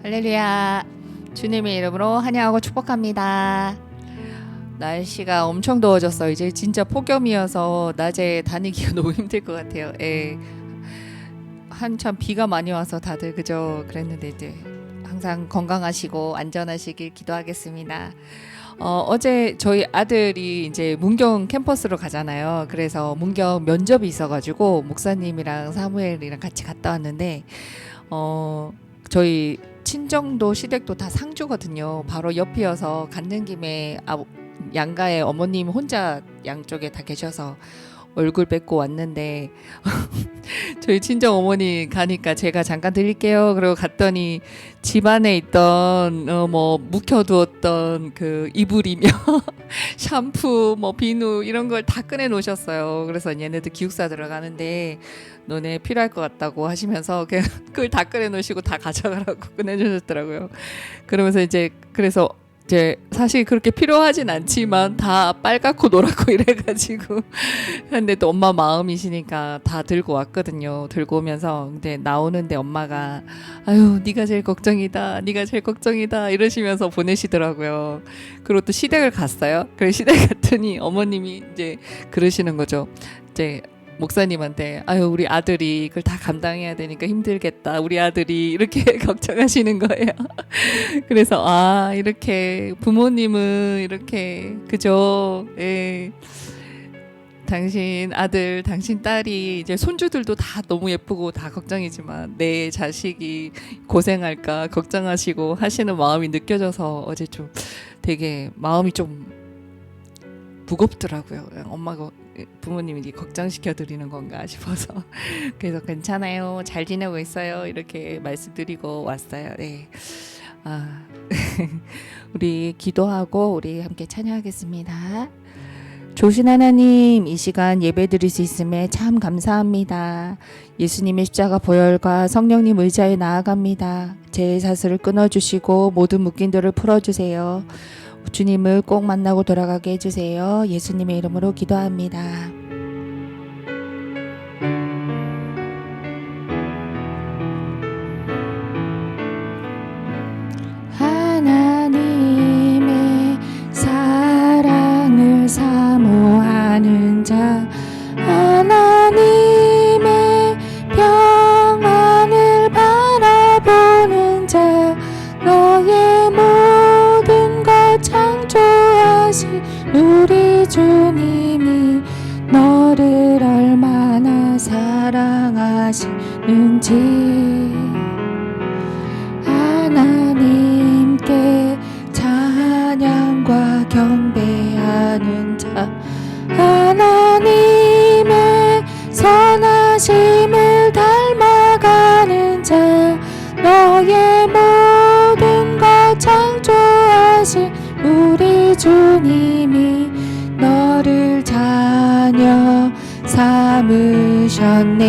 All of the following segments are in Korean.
할렐루야. 주님의 이름으로 환영하고 축복합니다. 날씨가 엄청 더워졌어요. 이제 진짜 폭염이어서 낮에 다니기가 너무 힘들 것 같아요. 예. 한참 비가 많이 와서 다들 그저 그랬는데 이제 항상 건강하시고 안전하시길 기도하겠습니다. 어제 저희 아들이 이제 문경 캠퍼스로 가잖아요. 그래서 문경 면접이 있어가지고 목사님이랑 사무엘이랑 같이 갔다 왔는데 저희 친정도 시댁도 다 상주거든요. 바로 옆이어서 갔는 김에 양가의 어머님 혼자 양쪽에 다 계셔서 얼굴 뵙고 왔는데 저희 친정 어머니 가니까 제가 잠깐 드릴게요. 그리고 갔더니 집안에 있던 묵혀두었던 그 이불이며 샴푸, 비누 이런 걸 다 꺼내 놓으셨어요. 그래서 얘네들 기숙사 들어가는데 너네 필요할 것 같다고 하시면서 그걸 다 꺼내 놓으시고 다 가져가라고 꺼내 주셨더라고요. 그러면서 그래서 사실 그렇게 필요하진 않지만 다 빨갛고 노랗고 이래가지고 근데 또 엄마 마음이시니까 다 들고 왔거든요. 들고 오면서 근데 나오는데 엄마가 아유 네가 제일 걱정이다 이러시면서 보내시더라고요. 그리고 또 시댁을 갔어요. 그래서 시댁 갔더니 어머님이 이제 그러시는 거죠. 목사님한테 아유 우리 아들이 그걸 다 감당해야 되니까 힘들겠다 우리 아들이 이렇게 걱정하시는 거예요. 그래서 이렇게 부모님은 이렇게 그죠. 예. 당신 아들 당신 딸이 이제 손주들도 다 너무 예쁘고 다 걱정이지만 내 자식이 고생할까 걱정하시고 하시는 마음이 느껴져서 어제 좀 되게 마음이 좀 무겁더라고요. 엄마가 부모님이 걱정시켜 드리는 건가 싶어서 그래서 괜찮아요 잘 지내고 있어요 이렇게 말씀드리고 왔어요. 네. 우리 기도하고 우리 함께 찬양하겠습니다. 조신 하나님, 이 시간 예배 드릴 수 있음에 참 감사합니다. 예수님의 십자가 보혈과 성령님 의자에 나아갑니다. 제 사슬을 끊어주시고 모든 묶임들을 풀어주세요. 주님을 꼭 만나고 돌아가게 해주세요. 예수님의 이름으로 기도합니다. 하나님의 사랑을 사모하는 자, 하나님의 평안을 바라보는 자, 너의 모든 것 창조하신 우리 주님이 너를 얼마나 사랑하시는지 하나님께 찬양과 경배하는 자, 하나님의 선하심을 닮아가는 자, 너의 모든 것 창조하신 우리 주님이 너를 자녀 삼으셨네.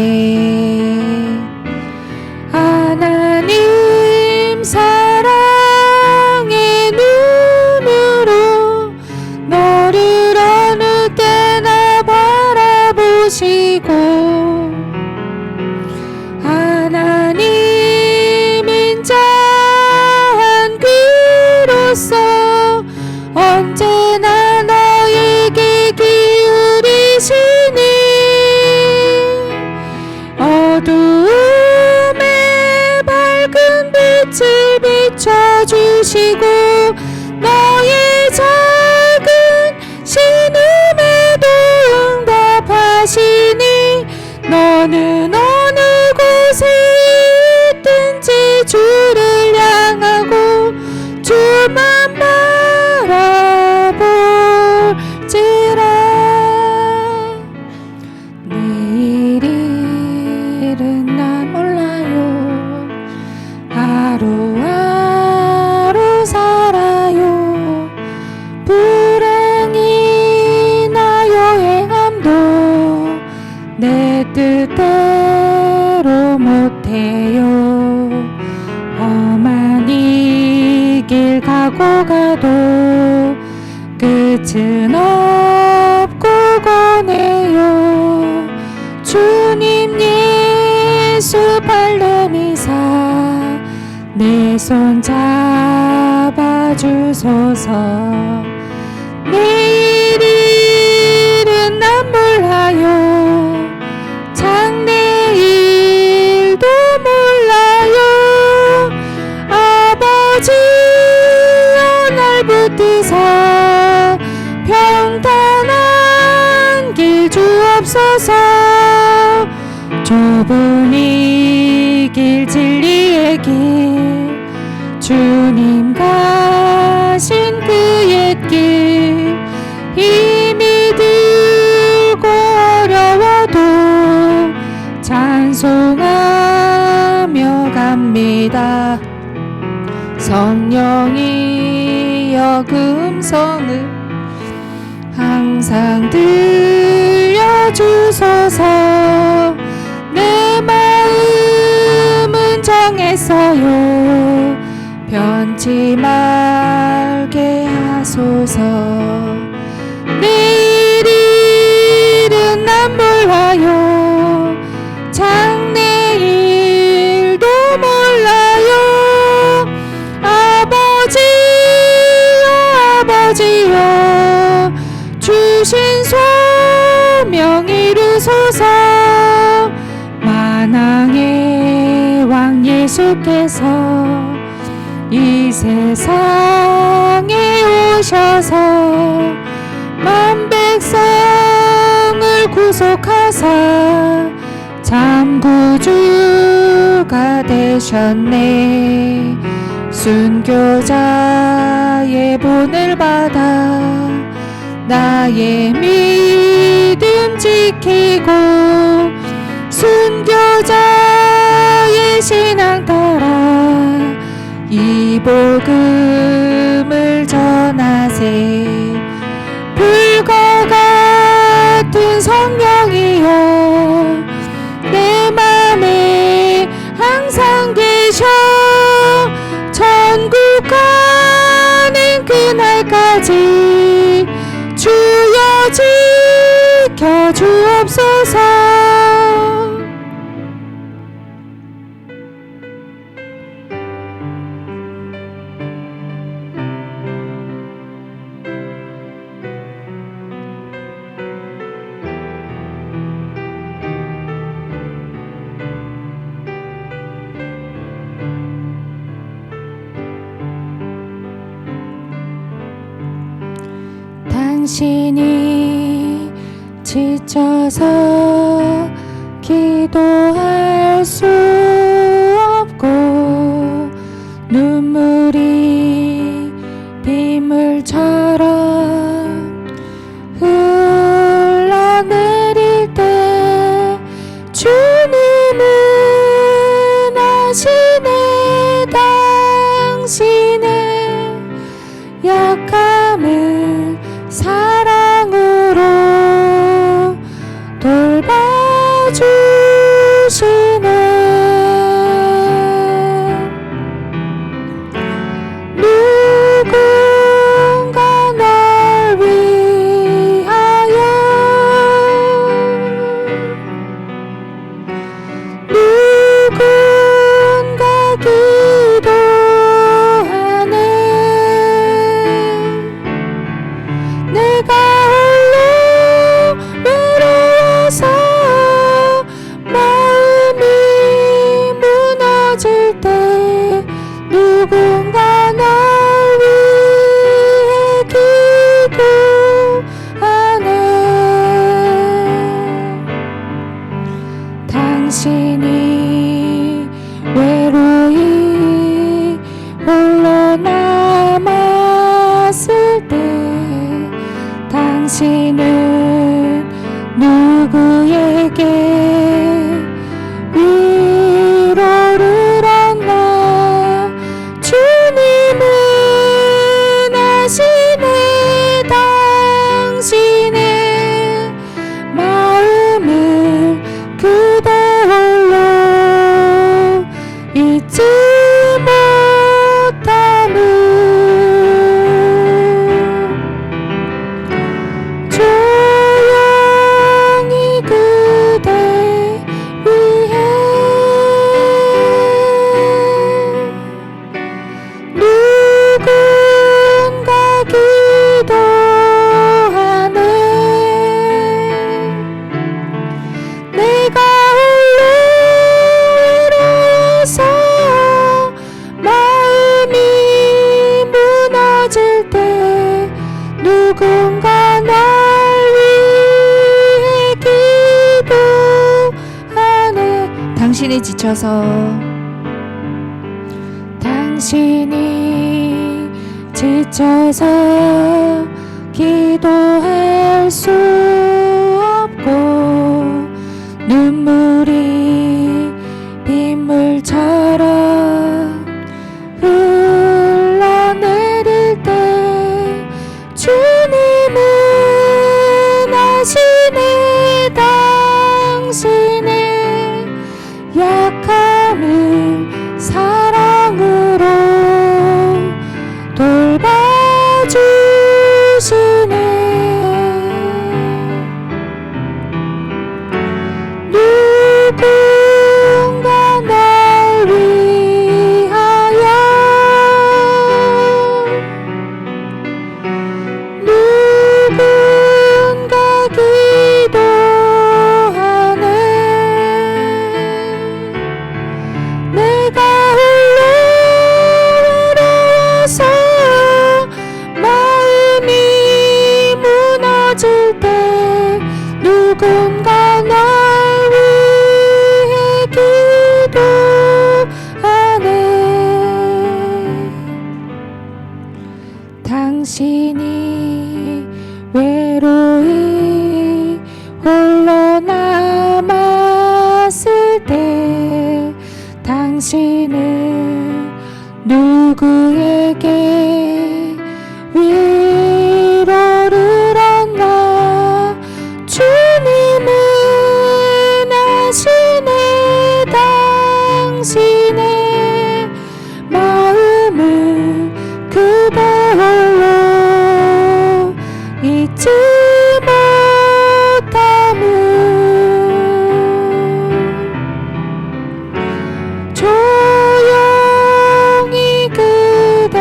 하나님 사랑의 눈으로 너를 어느 때나 바라보시고 하나님 인자한 귀로서 언제나 너에게 기울이시니 어두움에 밝은 빛을 비춰주시고 너의 작은 신음에도 응답하시니 너는 어느 곳에 있든지 주를 향하고 주만 바라볼지라. 내일은 나 몰라요. 하루하루 살아요. 불행이나 여행함도 내 뜻대로 못해요. 험한 이 길 가고 가도 끝은 없고 거네요. 주님 예수 발레미사 내 손 잡아주소서. 내일은 난 몰라요. 장래일도 몰라요. 아버지여 날 붙드사 평탄한 길 주옵소서. 좁은 이 길 진리의 길 주님 가신 그의 길 힘이 들고 어려워도 찬송하며 갑니다. 성령이여 음성을 항상 들려주소서. 내 마음은 정했어요. 변치 말게 하소서. 내일은 난 몰라요. 장래일도 몰라요. 아버지여 주신 소명 이루소서. 만왕의 왕 예수께서 이 세상에 오셔서 만 백성을 구속하사 참 구주가 되셨네. 순교자의 본을 받아 나의 믿음 지키고 순교자의 신앙 따라 이 복음을 전하세. 불과 같은 성령이여 내 맘에 항상 계셔. 천국 가는 그날까지 주여 지켜 주옵소서. 당신이 지쳐서 기도할 수 없고 눈물이 빗물처럼 흘러내릴 때 주님은 아시네. 당신의 약함을 사랑으로 돌봐주시네. 누군가 날 위하여 누군가 기도하네. 지쳐서 당신이 지쳐서 기도할 수 없고 눈물이 빗물처럼 흘러내릴 때 주님은 아시네 당신의 약함을 사랑으로 돌봐주시네. 누군가 날 위하여 누군가 기도하네. 내가 홀로 외로워서 마음이 무너질 때 누군가 날 위해 기도하네. 당신이 외로이 홀로 남았을 때 당신은 누구에게 위로를 얻나. 주님은 아시네 당신의 마음을 그대 홀로 잊지 못함을 조용히 그대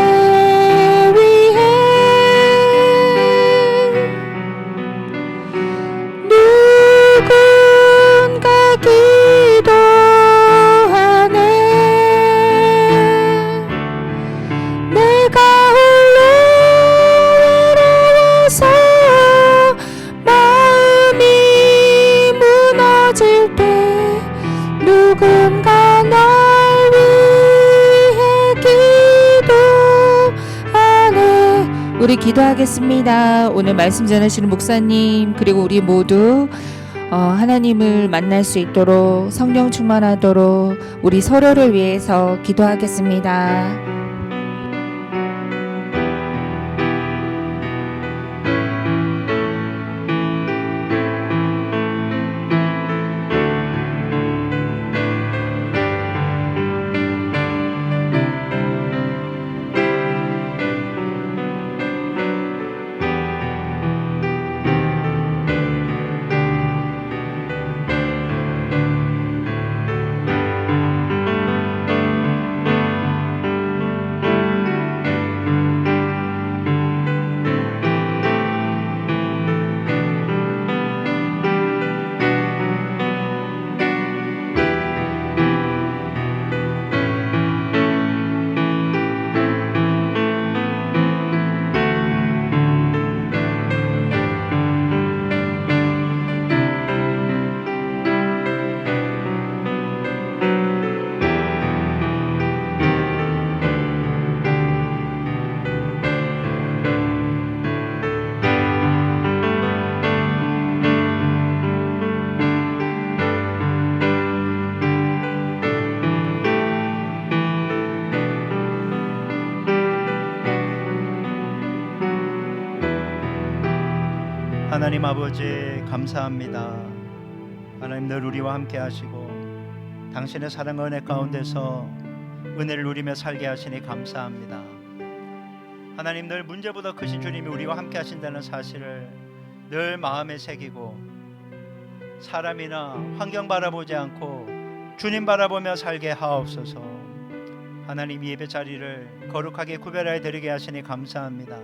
위해 누군가 기도하네. 내가 홀로 외로워서 마음이 무너질 때 누군가 날 위해 기도하네. 우리 기도하겠습니다. 오늘 말씀 전하시는 목사님 그리고 우리 모두 하나님을 만날 수 있도록 성령 충만하도록 우리 서로를 위해서 기도하겠습니다. 하나님 아버지 감사합니다. 하나님 늘 우리와 함께 하시고 당신의 사랑 은혜 가운데서 은혜를 누리며 살게 하시니 감사합니다. 하나님 늘 문제보다 크신 주님이 우리와 함께 하신다는 사실을 늘 마음에 새기고 사람이나 환경 바라보지 않고 주님 바라보며 살게 하옵소서. 하나님 예배 자리를 거룩하게 구별하여 드리게 하시니 감사합니다.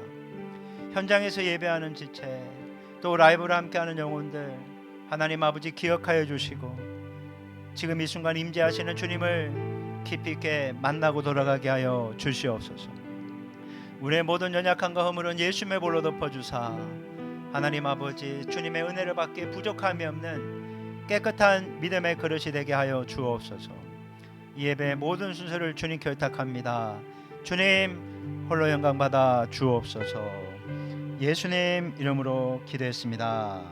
현장에서 예배하는 지체 또 라이브로 함께하는 영혼들 하나님 아버지 기억하여 주시고 지금 이 순간 임재하시는 주님을 깊이 있게 만나고 돌아가게 하여 주시옵소서. 우리의 모든 연약함과 허물은 예수님의 볼로 덮어주사 하나님 아버지 주님의 은혜를 받기에 부족함이 없는 깨끗한 믿음의 그릇이 되게 하여 주옵소서. 이 예배 모든 순서를 주님께 의탁합니다. 주님 홀로 영광 받아 주옵소서. 예수님 이름으로 기도했습니다.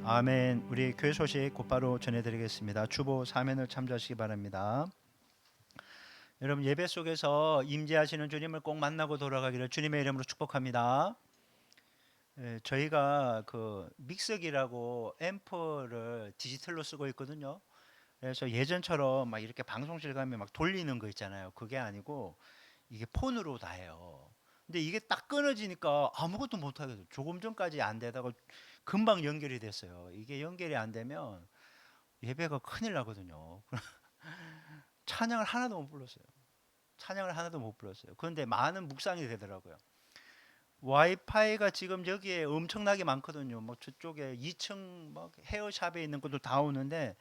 아멘. 우리 교회 소식 곧바로 전해드리겠습니다. 주보 사면을 참조하시기 바랍니다. 여러분, 예배 속에서 임재하시는 주님을 꼭 만나고 돌아가기를 주님의 이름으로 축복합니다. 저희가 그 믹서기라고 앰프를 디지털로 쓰고 있거든요. 그래서 예전처럼 막 이렇게 방송실 가면 막 돌리는 거 있잖아요. 그게 아니고 이게 폰으로 다 해요. 근데 이게 딱 끊어지니까 아무것도 못 하겠어요. 조금 전까지 안 되다가 금방 연결이 됐어요. 이게 연결이 안 되면 예배가 큰일 나거든요. 찬양을 하나도 못 불렀어요. 찬양을 하나도 못 불렀어요. 그런데 많은 묵상이 되더라고요. 와이파이가 지금 여기에 엄청나게 많거든요. 뭐 저쪽에 2층 막 헤어샵에 있는 것도 다 오는데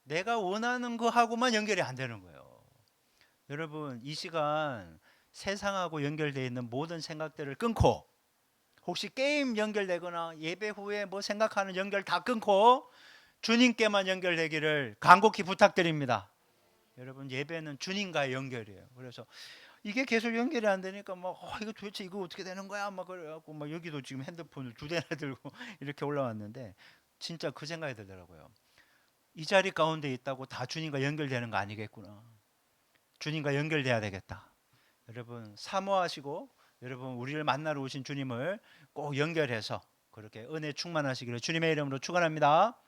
내가 원하는 거 하고만 연결이 안 되는 거예요. 여러분, 이 시간 세상하고 연결되어 있는 모든 생각들을 끊고, 혹시 게임 연결되거나 예배 후에 뭐 생각하는 연결 다 끊고 주님께만 연결되기를 간곡히 부탁드립니다. 여러분, 예배는 주님과의 연결이에요. 그래서 이게 계속 연결이 안 되니까 막 이거 도대체 이거 어떻게 되는 거야? 막 그래갖고 막 여기도 지금 핸드폰을 2대나 들고 이렇게 올라왔는데 진짜 그 생각이 들더라고요. 이 자리 가운데 있다고 다 주님과 연결되는 거 아니겠구나. 주님과 연결돼야 되겠다. 여러분, 사모하시고 여러분 우리를 만나러 오신 주님을 꼭 연결해서 그렇게 은혜 충만하시기를 주님의 이름으로 축원합니다.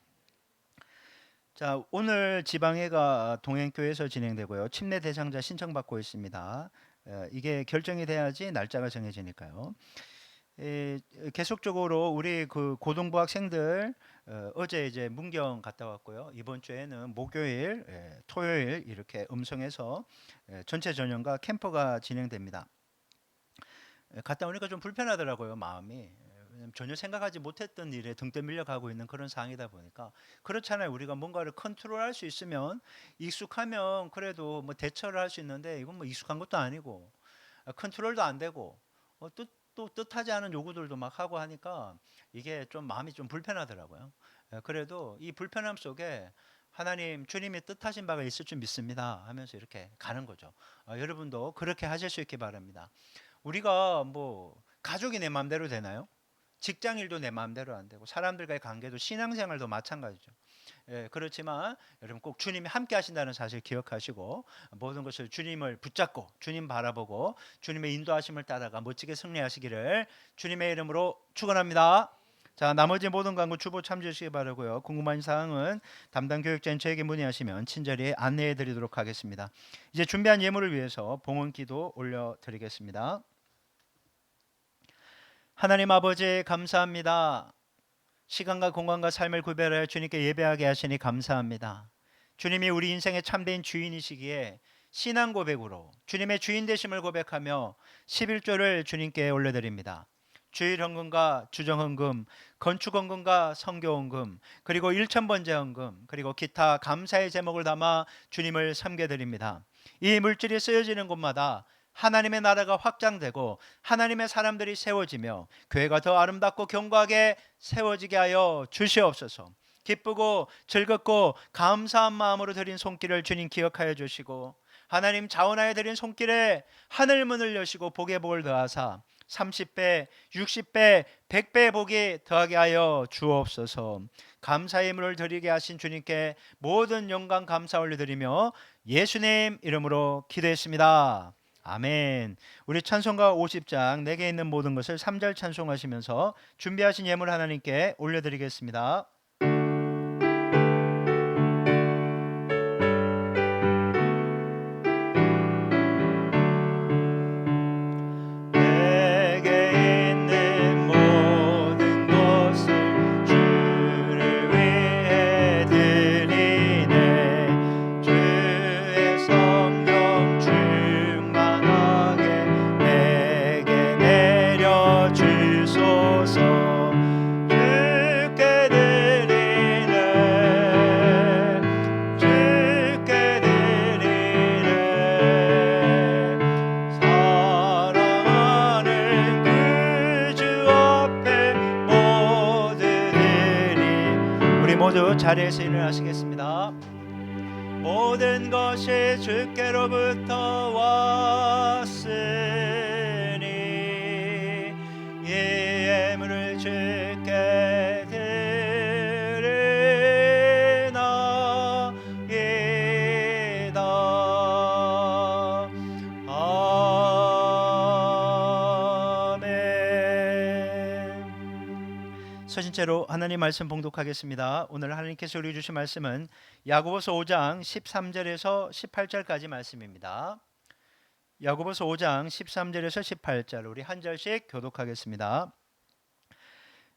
자, 오늘 지방회가 동행교회에서 진행되고요. 침례 대상자 신청받고 있습니다. 이게 결정이 돼야지 날짜가 정해지니까요. 계속적으로 우리 그 고등부 학생들 어제 이제 문경 갔다 왔고요. 이번 주에는 목요일, 토요일 이렇게 음성에서 전체 전형과 캠프가 진행됩니다. 갔다 오니까 좀 불편하더라고요, 마음이. 왜냐면 전혀 생각하지 못했던 일에 등 떠밀려 가고 있는 그런 상황이다 보니까. 그렇잖아요. 우리가 뭔가를 컨트롤할 수 있으면, 익숙하면 그래도 뭐 대처를 할 수 있는데 이건 뭐 익숙한 것도 아니고 컨트롤도 안 되고 또 뜻하지 않은 요구들도 막 하고 하니까 이게 좀 마음이 좀 불편하더라고요. 그래도 이 불편함 속에 하나님 주님이 뜻하신 바가 있을 줄 믿습니다 하면서 이렇게 가는 거죠. 여러분도 그렇게 하실 수 있기 바랍니다. 우리가 뭐 가족이 내 마음대로 되나요? 직장일도 내 마음대로 안 되고 사람들과의 관계도 신앙생활도 마찬가지죠. 그렇지만 여러분 꼭 주님이 함께 하신다는 사실 기억하시고 모든 것을 주님을 붙잡고 주님 바라보고 주님의 인도하심을 따라가 멋지게 승리하시기를 주님의 이름으로 축원합니다. 자, 나머지 모든 광고 주보 참조하시기 바라고요. 궁금한 사항은 담당 교육자인 저에게 문의하시면 친절히 안내해 드리도록 하겠습니다. 이제 준비한 예물을 위해서 봉헌 기도 올려드리겠습니다. 하나님 아버지 감사합니다. 시간과 공간과 삶을 구별하여 주님께 예배하게 하시니 감사합니다. 주님이 우리 인생의 참된 주인이시기에 신앙 고백으로 주님의 주인 되심을 고백하며 11조를 주님께 올려드립니다. 주일 헌금과 주정 헌금, 건축 헌금과 성교 헌금, 그리고 1,000번째 헌금, 그리고 기타 감사의 제목을 담아 주님을 섬겨드립니다. 이 물질이 쓰여지는 곳마다 하나님의 나라가 확장되고 하나님의 사람들이 세워지며 교회가 더 아름답고 견고하게 세워지게 하여 주시옵소서. 기쁘고 즐겁고 감사한 마음으로 드린 손길을 주님 기억하여 주시고 하나님 자원하여 드린 손길에 하늘문을 여시고 복의 복을 더하사 30배, 60배, 100배 복이 더하게 하여 주옵소서. 감사의 예물을 드리게 하신 주님께 모든 영광 감사 올려드리며 예수님 이름으로 기도했습니다. 아멘. 우리 찬송가 50장 내게 있는 모든 것을 3절 찬송하시면서 준비하신 예물 하나님께 올려드리겠습니다. 자리에서 일어나시겠습니다. 모든 것이 주께로부터 왔으니 이 예물을 주께 드리나이다. 아멘. 서신체로 하나님 말씀 봉독하겠습니다. 오늘 하나님께서 우리 주신 말씀은 야고보서 5장 13절에서 18절까지 말씀입니다. 야고보서 5장 13절에서 18절 우리 한 절씩 교독하겠습니다.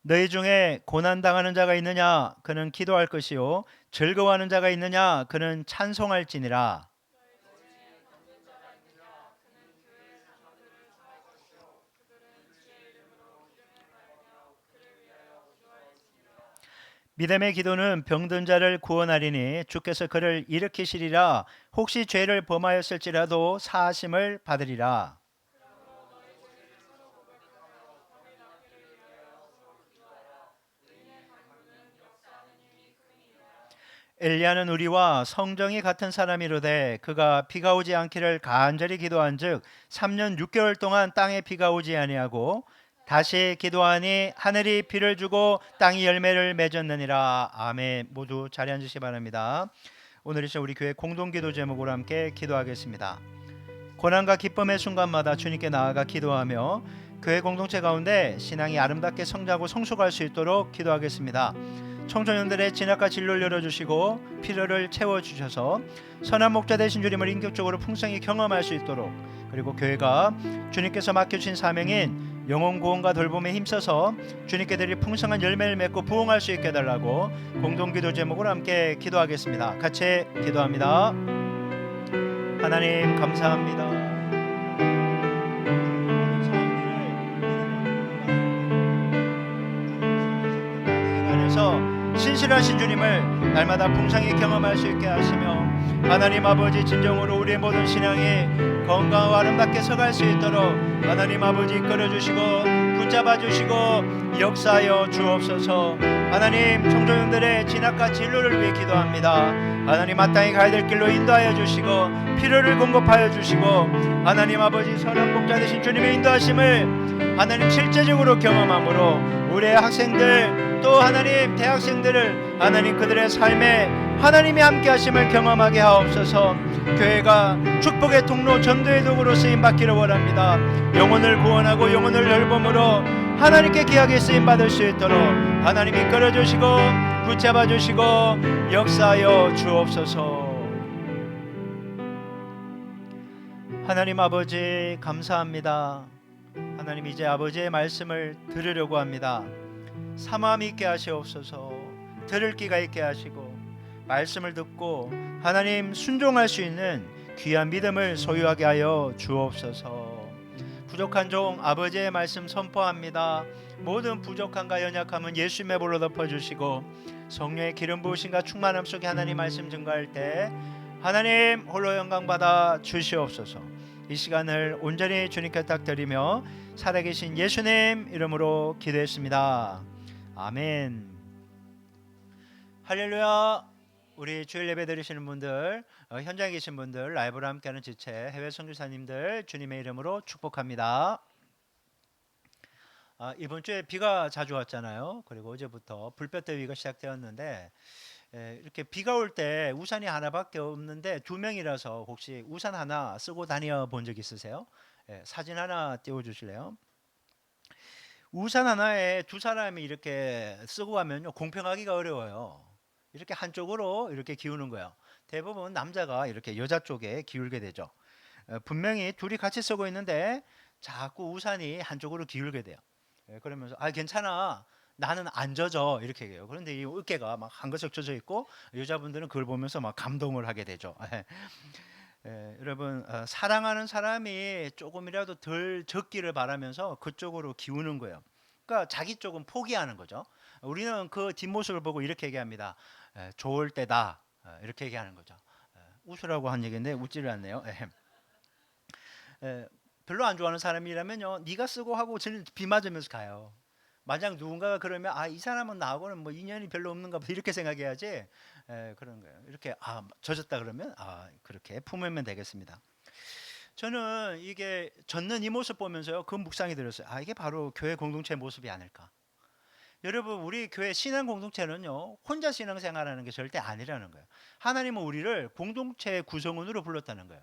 너희 중에 고난당하는 자가 있느냐 그는 기도할 것이요 즐거워하는 자가 있느냐 그는 찬송할지니라. 믿음의 기도는 병든 자를 구원하리니 주께서 그를 일으키시리라. 혹시 죄를 범하였을지라도 사하심을 받으리라. 엘리야는 우리와 성정이 같은 사람이로되 그가 비가 오지 않기를 간절히 기도한즉 3년 6개월 동안 땅에 비가 오지 아니하고 다시 기도하니 하늘이 비를 주고 땅이 열매를 맺었느니라. 아멘. 모두 자리 앉으시기 바랍니다. 오늘 이 시간 우리 교회 공동기도 제목으로 함께 기도하겠습니다. 고난과 기쁨의 순간마다 주님께 나아가 기도하며 교회 공동체 가운데 신앙이 아름답게 성장하고 성숙할 수 있도록 기도하겠습니다. 청소년들의 진학과 진로를 열어주시고 필요를 채워주셔서 선한 목자 되신 주님을 인격적으로 풍성히 경험할 수 있도록, 그리고 교회가 주님께서 맡겨주신 사명인 영혼 구원과 돌봄에 힘써서 주님께 드릴 풍성한 열매를 맺고 부흥할 수 있게 해달라고 공동기도 제목으로 함께 기도하겠습니다. 같이 기도합니다. 하나님 감사합니다. 신실하신 주님을 날마다 풍성히 경험할 수 있게 하시며 하나님 아버지 진정으로 우리의 모든 신앙이 건강하고 아름답게 서갈 수 있도록 하나님 아버지 이끌어주시고 붙잡아주시고 역사하여 주옵소서. 하나님 청소년들의 진학과 진로를 위해 기도합니다. 하나님 마땅히 가야 될 길로 인도하여 주시고 필요를 공급하여 주시고 하나님 아버지 선한 목자 되신 주님의 인도하심을 하나님 실제적으로 경험함으로 우리의 학생들 또 하나님 대학생들을 하나님 그들의 삶에 하나님이 함께 하심을 경험하게 하옵소서. 교회가 축복의 통로 전도의 도구로 쓰임받기를 원합니다. 영혼을 구원하고 영혼을 돌봄으로 하나님께 귀하게 쓰임받을 수 있도록 하나님 이끌어 주시고 붙잡아 주시고 역사하여 주옵소서. 하나님 아버지 감사합니다. 하나님 이제 아버지의 말씀을 들으려고 합니다. 사모함 있게 하시옵소서. 들을 귀가 있게 하시고 말씀을 듣고 하나님 순종할 수 있는 귀한 믿음을 소유하게 하여 주옵소서. 부족한 종 아버지의 말씀 선포합니다. 모든 부족함과 연약함은 예수님의 볼로 덮어주시고 성령의 기름 부으심과 충만함 속에 하나님 말씀 증거할 때 하나님 홀로 영광 받아 주시옵소서. 이 시간을 온전히 주님께 딱 드리며 살아계신 예수님 이름으로 기도했습니다. 아멘. 할렐루야. 우리 주일 예배 드리시는 분들, 현장에 계신 분들, 라이브로 함께하는 지체, 해외 선교사님들 주님의 이름으로 축복합니다. 이번 주에 비가 자주 왔잖아요. 그리고 어제부터 불볕더위가 시작되었는데 이렇게 비가 올 때 우산이 하나밖에 없는데 두 명이라서 혹시 우산 하나 쓰고 다녀 본 적 있으세요? 사진 하나 띄워주실래요? 우산 하나에 두 사람이 이렇게 쓰고 가면요 공평하기가 어려워요. 이렇게 한쪽으로 이렇게 기우는 거예요. 대부분 남자가 이렇게 여자 쪽에 기울게 되죠. 분명히 둘이 같이 쓰고 있는데 자꾸 우산이 한쪽으로 기울게 돼요. 그러면서 괜찮아 나는 안 젖어 이렇게 얘기해요. 그런데 이 어깨가 막 한가득 젖어 있고 여자분들은 그걸 보면서 막 감동을 하게 되죠. 여러분 사랑하는 사람이 조금이라도 덜 젖기를 바라면서 그쪽으로 기우는 거예요. 그러니까 자기 쪽은 포기하는 거죠. 우리는 그 뒷모습을 보고 이렇게 얘기합니다. 좋을 때다 이렇게 얘기하는 거죠. 웃으라고 한 얘기인데 웃지를 않네요. 별로 안 좋아하는 사람이라면요 네가 쓰고 하고 저는 비 맞으면서 가요. 만약 누군가가 그러면 이 사람은 나하고는 뭐 인연이 별로 없는가 보다 이렇게 생각해야지. 그런 거예요. 이렇게 젖었다 그러면 그렇게 품으면 되겠습니다. 저는 이게 젖는 이 모습 보면서요 그 묵상이 들었어요. 이게 바로 교회 공동체 모습이 아닐까. 여러분, 우리 교회 신앙 공동체는요 혼자 신앙생활하는 게 절대 아니라는 거예요. 하나님은 우리를 공동체 구성원으로 불렀다는 거예요.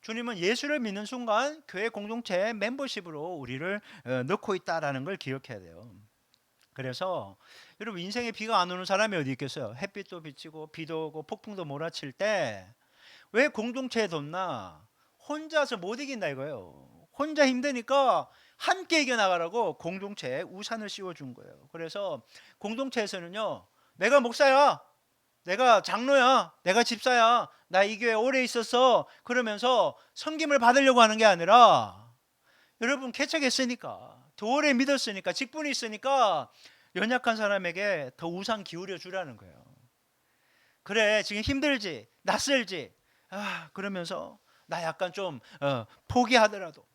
주님은 예수를 믿는 순간 교회 공동체 멤버십으로 우리를 넣고 있다라는 걸 기억해야 돼요. 그래서 여러분, 인생에 비가 안 오는 사람이 어디 있겠어요? 햇빛도 비치고 비도 오고 폭풍도 몰아칠 때 왜 공동체에 뒀나? 혼자서 못 이긴다 이거예요. 혼자 힘드니까 함께 이겨나가라고 공동체에 우산을 씌워준 거예요. 그래서 공동체에서는요, 내가 목사야, 내가 장로야, 내가 집사야, 나 이 교회 오래 있었어, 그러면서 섬김을 받으려고 하는 게 아니라, 여러분 개척했으니까, 더 오래 믿었으니까, 직분이 있으니까 연약한 사람에게 더 우산 기울여 주라는 거예요. 그래, 지금 힘들지, 낯설지, 그러면서 나 약간 좀 포기하더라도,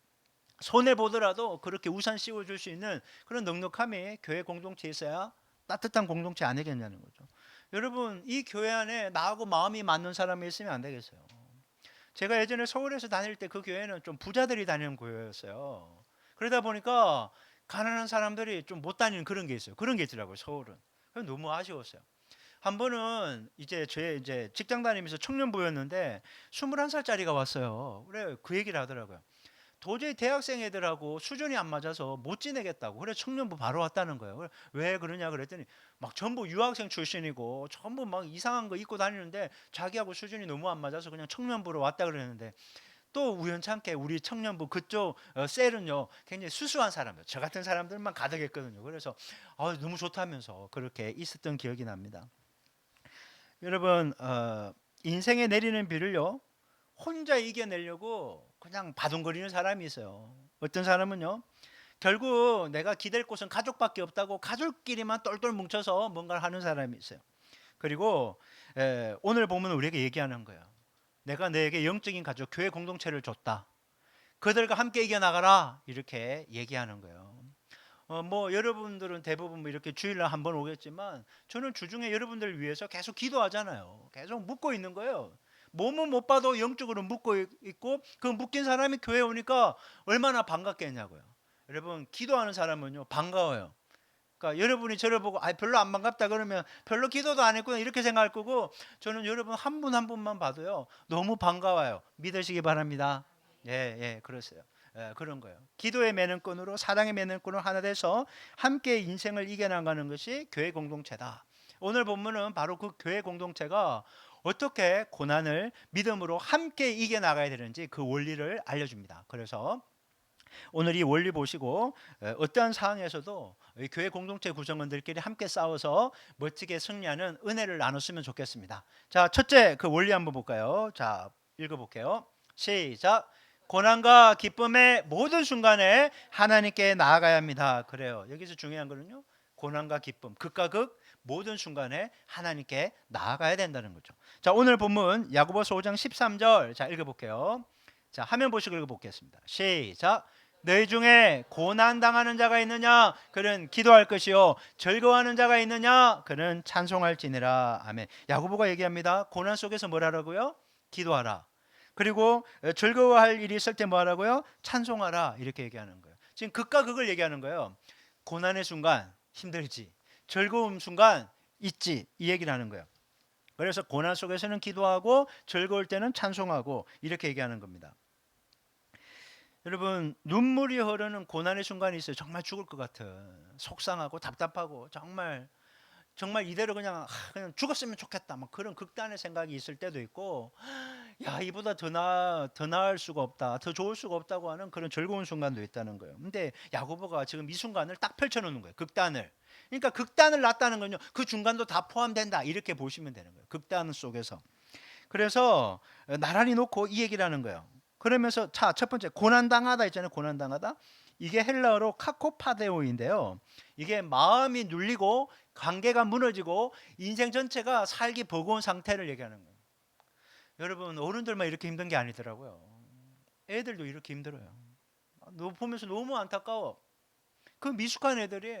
손해 보더라도 그렇게 우산 씌워줄 수 있는 그런 넉넉함이 교회 공동체에 있어야 따뜻한 공동체 아니겠냐는 거죠. 여러분, 이 교회 안에 나하고 마음이 맞는 사람이 있으면 안 되겠어요. 제가 예전에 서울에서 다닐 때 그 교회는 좀 부자들이 다니는 교회였어요. 그러다 보니까 가난한 사람들이 좀 못 다니는 그런 게 있어요. 그런 게 있더라고요, 서울은. 너무 아쉬웠어요. 한 번은 이제 직장 다니면서 청년부였는데 21살짜리가 왔어요. 그래, 그 얘기를 하더라고요. 도저히 대학생 애들하고 수준이 안 맞아서 못 지내겠다고. 그래, 청년부 바로 왔다는 거예요. 그래, 왜 그러냐 그랬더니 막 전부 유학생 출신이고 전부 막 이상한 거 입고 다니는데 자기하고 수준이 너무 안 맞아서 그냥 청년부로 왔다 그랬는데, 또 우연찮게 우리 청년부 그쪽 셀은요 굉장히 수수한 사람들, 저 같은 사람들만 가득했거든요. 그래서 너무 좋다면서 그렇게 있었던 기억이 납니다. 여러분, 인생에 내리는 비를요 혼자 이겨내려고 그냥 바둥거리는 사람이 있어요. 어떤 사람은요 결국 내가 기댈 곳은 가족밖에 없다고 가족끼리만 똘똘 뭉쳐서 뭔가를 하는 사람이 있어요. 그리고 오늘 보면 우리에게 얘기하는 거예요. 내가 너에게 영적인 가족, 교회 공동체를 줬다. 그들과 함께 이겨나가라, 이렇게 얘기하는 거예요. 뭐 여러분들은 대부분 뭐 이렇게 주일날 한 번 오겠지만 저는 주중에 여러분들을 위해서 계속 기도하잖아요. 계속 묻고 있는 거예요. 몸은 못 봐도 영적으로 묻고 있고, 그 묶인 사람이 교회에 오니까 얼마나 반갑겠냐고요. 여러분, 기도하는 사람은요 반가워요. 그러니까 여러분이 저를 보고 별로 안 반갑다 그러면 별로 기도도 안 했구나 이렇게 생각할 거고, 저는 여러분 한 분 한 분만 봐도요 너무 반가워요. 믿으시기 바랍니다. 예, 그러세요. 그런 거예요. 기도의 매는 끈으로 사랑의 매는 끈으로 하나 돼서 함께 인생을 이겨나가는 것이 교회 공동체다. 오늘 본문은 바로 그 교회 공동체가 어떻게 고난을 믿음으로 함께 이겨나가야 되는지 그 원리를 알려줍니다. 그래서 오늘 이 원리 보시고 어떠한 상황에서도 교회 공동체 구성원들끼리 함께 싸워서 멋지게 승리하는 은혜를 나눴으면 좋겠습니다. 자, 첫째 그 원리 한번 볼까요? 자, 읽어볼게요. 시작. 고난과 기쁨의 모든 순간에 하나님께 나아가야 합니다. 그래요. 여기서 중요한 거는요, 고난과 기쁨, 극과 극 모든 순간에 하나님께 나아가야 된다는 거죠. 자, 오늘 본문 야고보서 5장 13절 자 읽어볼게요. 자, 화면 보시고 읽어보겠습니다. 시작. 너희 중에 고난 당하는 자가 있느냐? 그는 기도할 것이요. 즐거워하는 자가 있느냐? 그는 찬송할지니라. 아멘. 야고보가 얘기합니다. 고난 속에서 뭘 하라고요? 기도하라. 그리고 즐거워할 일이 있을 때 뭐 하라고요? 찬송하라. 이렇게 얘기하는 거예요. 지금 극과 극을 얘기하는 거예요. 고난의 순간 힘들지, 즐거움 순간 있지, 이 얘기를 하는 거예요. 그래서 고난 속에서는 기도하고 즐거울 때는 찬송하고 이렇게 얘기하는 겁니다. 여러분, 눈물이 흐르는 고난의 순간이 있어요. 정말 죽을 것 같은, 속상하고 답답하고 정말 이대로 그냥 죽었으면 좋겠다, 막 그런 극단의 생각이 있을 때도 있고, 야, 이보다 더 나을 수가 없다, 더 좋을 수가 없다고 하는 그런 즐거운 순간도 있다는 거예요. 근데 야고보가 지금 이 순간을 딱 펼쳐놓는 거예요. 극단을. 그러니까 극단을 놨다는 건요, 그 중간도 다 포함된다, 이렇게 보시면 되는 거예요. 극단 속에서. 그래서 나란히 놓고 이 얘기를 하는 거예요. 그러면서 첫 번째 고난당하다 있잖아요. 고난당하다. 이게 헬라어로 카코파데오인데요. 이게 마음이 눌리고 관계가 무너지고 인생 전체가 살기 버거운 상태를 얘기하는 거예요. 여러분, 어른들만 이렇게 힘든 게 아니더라고요. 애들도 이렇게 힘들어요. 너 보면서 너무 안타까워. 그 미숙한 애들이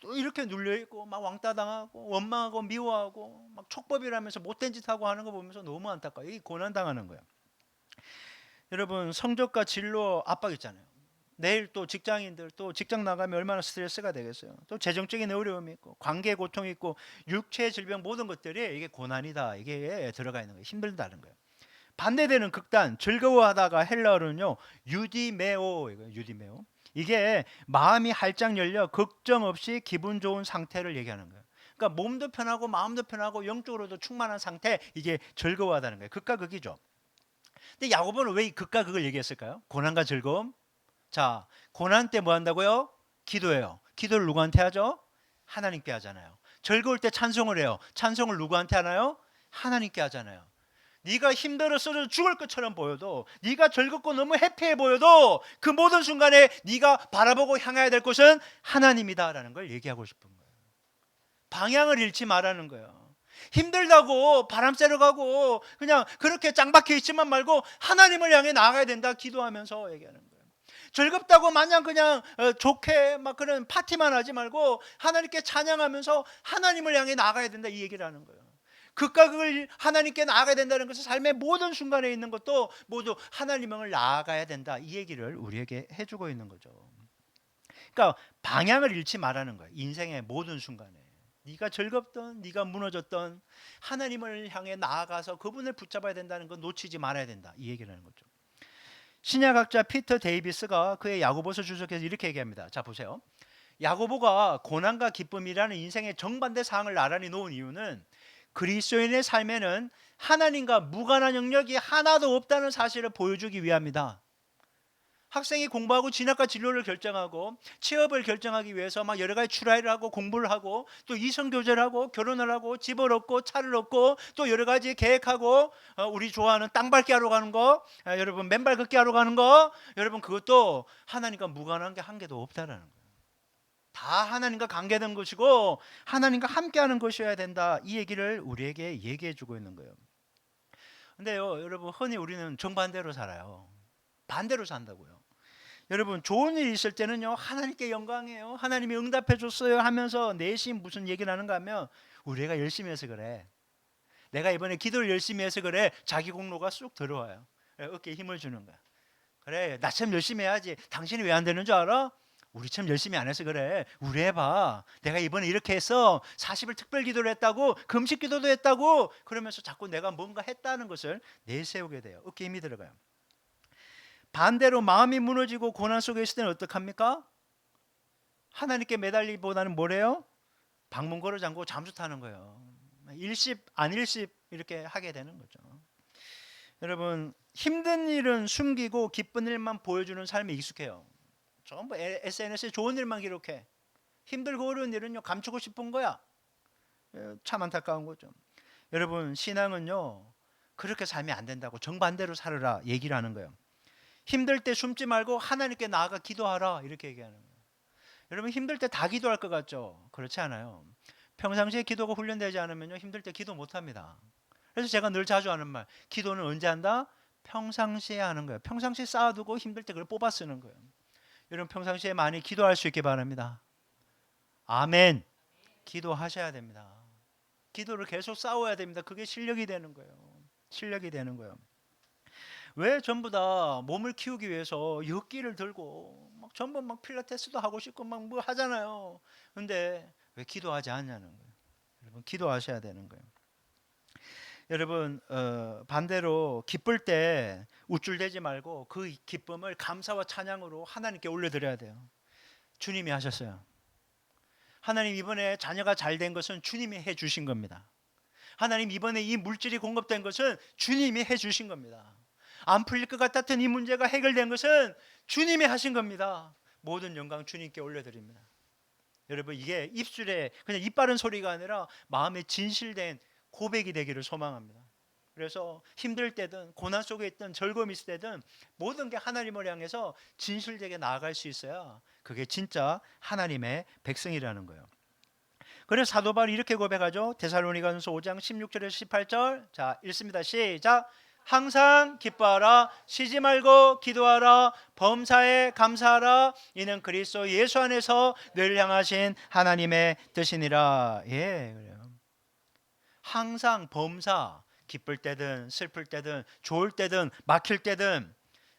또 이렇게 눌려 있고 막 왕따 당하고 원망하고 미워하고 막 촉법이라면서 못된 짓 하고 하는 거 보면서 너무 안타까워요. 이게 고난 당하는 거예요. 여러분 성적과 진로 압박 있잖아요. 내일 또 직장인들 또 직장 나가면 얼마나 스트레스가 되겠어요. 또 재정적인 어려움이 있고 관계 고통이 있고 육체 질병 모든 것들이 이게 고난이다. 이게 들어가 있는 거예요. 힘들다는 거예요. 반대되는 극단 즐거워하다가 헬라어로는요 유디메오 이거 유디메오 이게 마음이 활짝 열려 걱정 없이 기분 좋은 상태를 얘기하는 거예요. 그러니까 몸도 편하고 마음도 편하고 영적으로도 충만한 상태 이게 즐거워하다는 거예요. 극과 극이죠. 근데 야고보는 왜 이 극과 극을 얘기했을까요? 고난과 즐거움. 자, 고난 때 뭐 한다고요? 기도해요. 기도를 누구한테 하죠? 하나님께 하잖아요. 즐거울 때 찬송을 해요. 찬송을 누구한테 하나요? 하나님께 하잖아요. 네가 힘들어 쓰러져 죽을 것처럼 보여도 네가 즐겁고 너무 해피해 보여도 그 모든 순간에 네가 바라보고 향해야 될 곳은 하나님이다라는 걸 얘기하고 싶은 거예요. 방향을 잃지 말라는 거예요. 힘들다고 바람 쐬러 가고 그냥 그렇게 짱박혀 있지만 말고 하나님을 향해 나아가야 된다 기도하면서 얘기하는 거예요. 즐겁다고 마냥 그냥 좋게 막 그런 파티만 하지 말고 하나님께 찬양하면서 하나님을 향해 나아가야 된다 이 얘기를 하는 거예요. 극과 극을 하나님께 나아가야 된다는 것은 삶의 모든 순간에 있는 것도 모두 하나님을 나아가야 된다 이 얘기를 우리에게 해주고 있는 거죠. 그러니까 방향을 잃지 말라는 거예요. 인생의 모든 순간에 네가 즐겁던 네가 무너졌던 하나님을 향해 나아가서 그분을 붙잡아야 된다는 건 놓치지 말아야 된다 이 얘기를 하는 거죠. 신약학자 피터 데이비스가 그의 야고보서 주석에서 이렇게 얘기합니다. 자 보세요. 야고보가 고난과 기쁨이라는 인생의 정반대 사항을 나란히 놓은 이유는 그리스도인의 삶에는 하나님과 무관한 영역이 하나도 없다는 사실을 보여주기 위함이다. 학생이 공부하고 진학과 진로를 결정하고 취업을 결정하기 위해서 막 여러 가지 출하를 하고 공부를 하고 또 이성 교제를 하고 결혼을 하고 집을 얻고 차를 얻고 또 여러 가지 계획하고 우리 좋아하는 땅 밟기 하러 가는 거 여러분 맨발 걷기 하러 가는 거 여러분 그것도 하나님과 무관한 게 한 개도 없다라는 거예요. 다 하나님과 관계된 것이고 하나님과 함께하는 것이어야 된다 이 얘기를 우리에게 얘기해 주고 있는 거예요. 근데요 여러분 흔히 우리는 정반대로 살아요. 반대로 산다고요. 여러분 좋은 일이 있을 때는요 하나님께 영광이에요. 하나님이 응답해 줬어요 하면서 내심 무슨 얘기를 하는가 하면 우리가 열심히 해서 그래. 내가 이번에 기도를 열심히 해서 그래. 자기 공로가 쑥 들어와요. 어깨에 힘을 주는 거야. 그래 나처럼 열심히 해야지. 당신이 왜 안 되는 줄 알아? 우리처럼 열심히 안 해서 그래. 우리 해봐. 내가 이번에 이렇게 해서 40일 특별 기도를 했다고 금식 기도도 했다고 그러면서 자꾸 내가 뭔가 했다는 것을 내세우게 돼요. 어깨에 힘이 들어가요. 반대로 마음이 무너지고 고난 속에 있을 때는 어떡합니까? 하나님께 매달리기보다는 뭐래요? 방문 걸어 잠고 잠수 타는 거예요. 일십 안일십 이렇게 하게 되는 거죠. 여러분 힘든 일은 숨기고 기쁜 일만 보여주는 삶에 익숙해요. 전부 SNS에 좋은 일만 기록해. 힘들고 어려운 일은요 감추고 싶은 거야. 참 안타까운 거죠. 여러분 신앙은요 그렇게 살면 안 된다고 정반대로 살아라 얘기를 하는 거예요. 힘들 때 숨지 말고 하나님께 나아가 기도하라 이렇게 얘기하는 거예요. 여러분 힘들 때 다 기도할 것 같죠? 그렇지 않아요. 평상시에 기도가 훈련되지 않으면요 힘들 때 기도 못합니다. 그래서 제가 늘 자주 하는 말 기도는 언제 한다? 평상시에 하는 거예요. 평상시에 쌓아두고 힘들 때 그걸 뽑아 쓰는 거예요. 여러분 평상시에 많이 기도할 수 있게 바랍니다. 아멘. 기도하셔야 됩니다. 기도를 계속 쌓아야 됩니다. 그게 실력이 되는 거예요. 실력이 되는 거예요. 왜 전부 다 몸을 키우기 위해서 역기를 들고 막 전부 막 필라테스도 하고 싶고 막 뭐 하잖아요. 근데 왜 기도하지 않냐는 거예요. 여러분 기도하셔야 되는 거예요. 여러분 반대로 기쁠 때 우쭐대지 말고 그 기쁨을 감사와 찬양으로 하나님께 올려드려야 돼요. 주님이 하셨어요. 하나님 이번에 자녀가 잘 된 것은 주님이 해주신 겁니다. 하나님 이번에 이 물질이 공급된 것은 주님이 해주신 겁니다. 안 풀릴 것 같았던 이 문제가 해결된 것은 주님이 하신 겁니다. 모든 영광 주님께 올려드립니다. 여러분 이게 입술에 그냥 입 바른 소리가 아니라 마음에 진실된 고백이 되기를 소망합니다. 그래서 힘들 때든 고난 속에 있든 즐거움이 있을 때든 모든 게 하나님을 향해서 진실되게 나아갈 수 있어야 그게 진짜 하나님의 백성이라는 거예요. 그래서 사도 바울이 이렇게 고백하죠. 데살로니가전서 5장 16절에서 18절 자 읽습니다. 시작. 항상 기뻐하라. 쉬지 말고 기도하라. 범사에 감사하라. 이는 그리스도 예수 안에서 늘 향하신 하나님의 뜻이니라. 예, 그래요. 항상 범사, 기쁠 때든 슬플 때든 좋을 때든 막힐 때든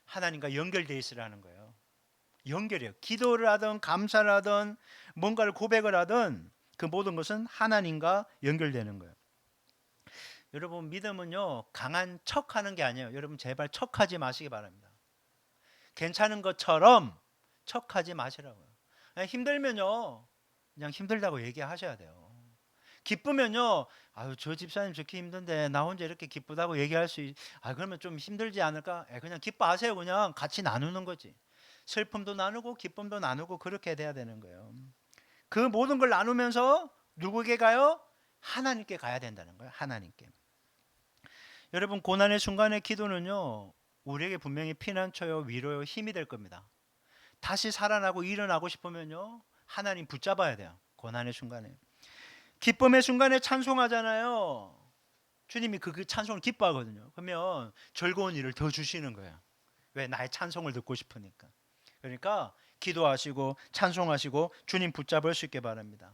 하나님과 연결되어 있으라는 거예요. 연결이에요. 기도를 하든 감사를 하든 뭔가를 고백을 하든 그 모든 것은 하나님과 연결되는 거예요. 여러분, 믿음은요 강한 척하는 게 아니에요. 여러분, 제발 척하지 마시기 바랍니다. 괜찮은 것처럼 척하지 마시라고요. 힘들면요 그냥 힘들다고 얘기하셔야 돼요. 기쁘면요, 아유 저 집사님 저렇게 힘든데 나 혼자 이렇게 기쁘다고 얘기할 그러면 좀 힘들지 않을까? 그냥 기뻐하세요. 그냥 같이 나누는 거지. 슬픔도 나누고 기쁨도 나누고 그렇게 돼야 되는 거예요. 그 모든 걸 나누면서 누구에게 가요? 하나님께 가야 된다는 거예요. 하나님께. 여러분, 고난의 순간의 기도는요 우리에게 분명히 피난처요, 위로요, 힘이 될 겁니다. 다시 살아나고 일어나고 싶으면요 하나님 붙잡아야 돼요. 고난의 순간에. 기쁨의 순간에 찬송하잖아요. 주님이 그 찬송을 기뻐하거든요. 그러면 즐거운 일을 더 주시는 거예요. 왜? 나의 찬송을 듣고 싶으니까. 그러니까 기도하시고 찬송하시고 주님 붙잡을 수 있게 바랍니다.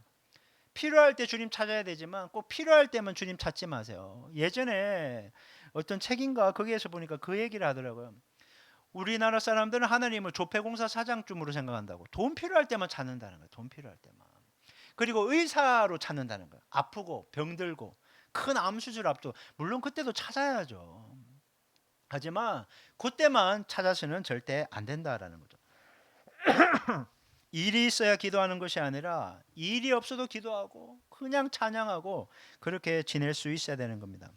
필요할 때 주님 찾아야 되지만 꼭 필요할 때만 주님 찾지 마세요. 예전에 어떤 책인가 거기에서 보니까 그 얘기를 하더라고요. 우리나라 사람들은 하나님을 조폐공사 사장쯤으로 생각한다고. 돈 필요할 때만 찾는다는 거예요. 돈 필요할 때만. 그리고 의사로 찾는다는 거예요. 아프고 병들고 큰 암 수술 앞두고, 물론 그때도 찾아야죠. 하지만 그때만 찾아서는 절대 안 된다라는 거죠. 일이 있어야 기도하는 것이 아니라 일이 없어도 기도하고 그냥 찬양하고 그렇게 지낼 수 있어야 되는 겁니다.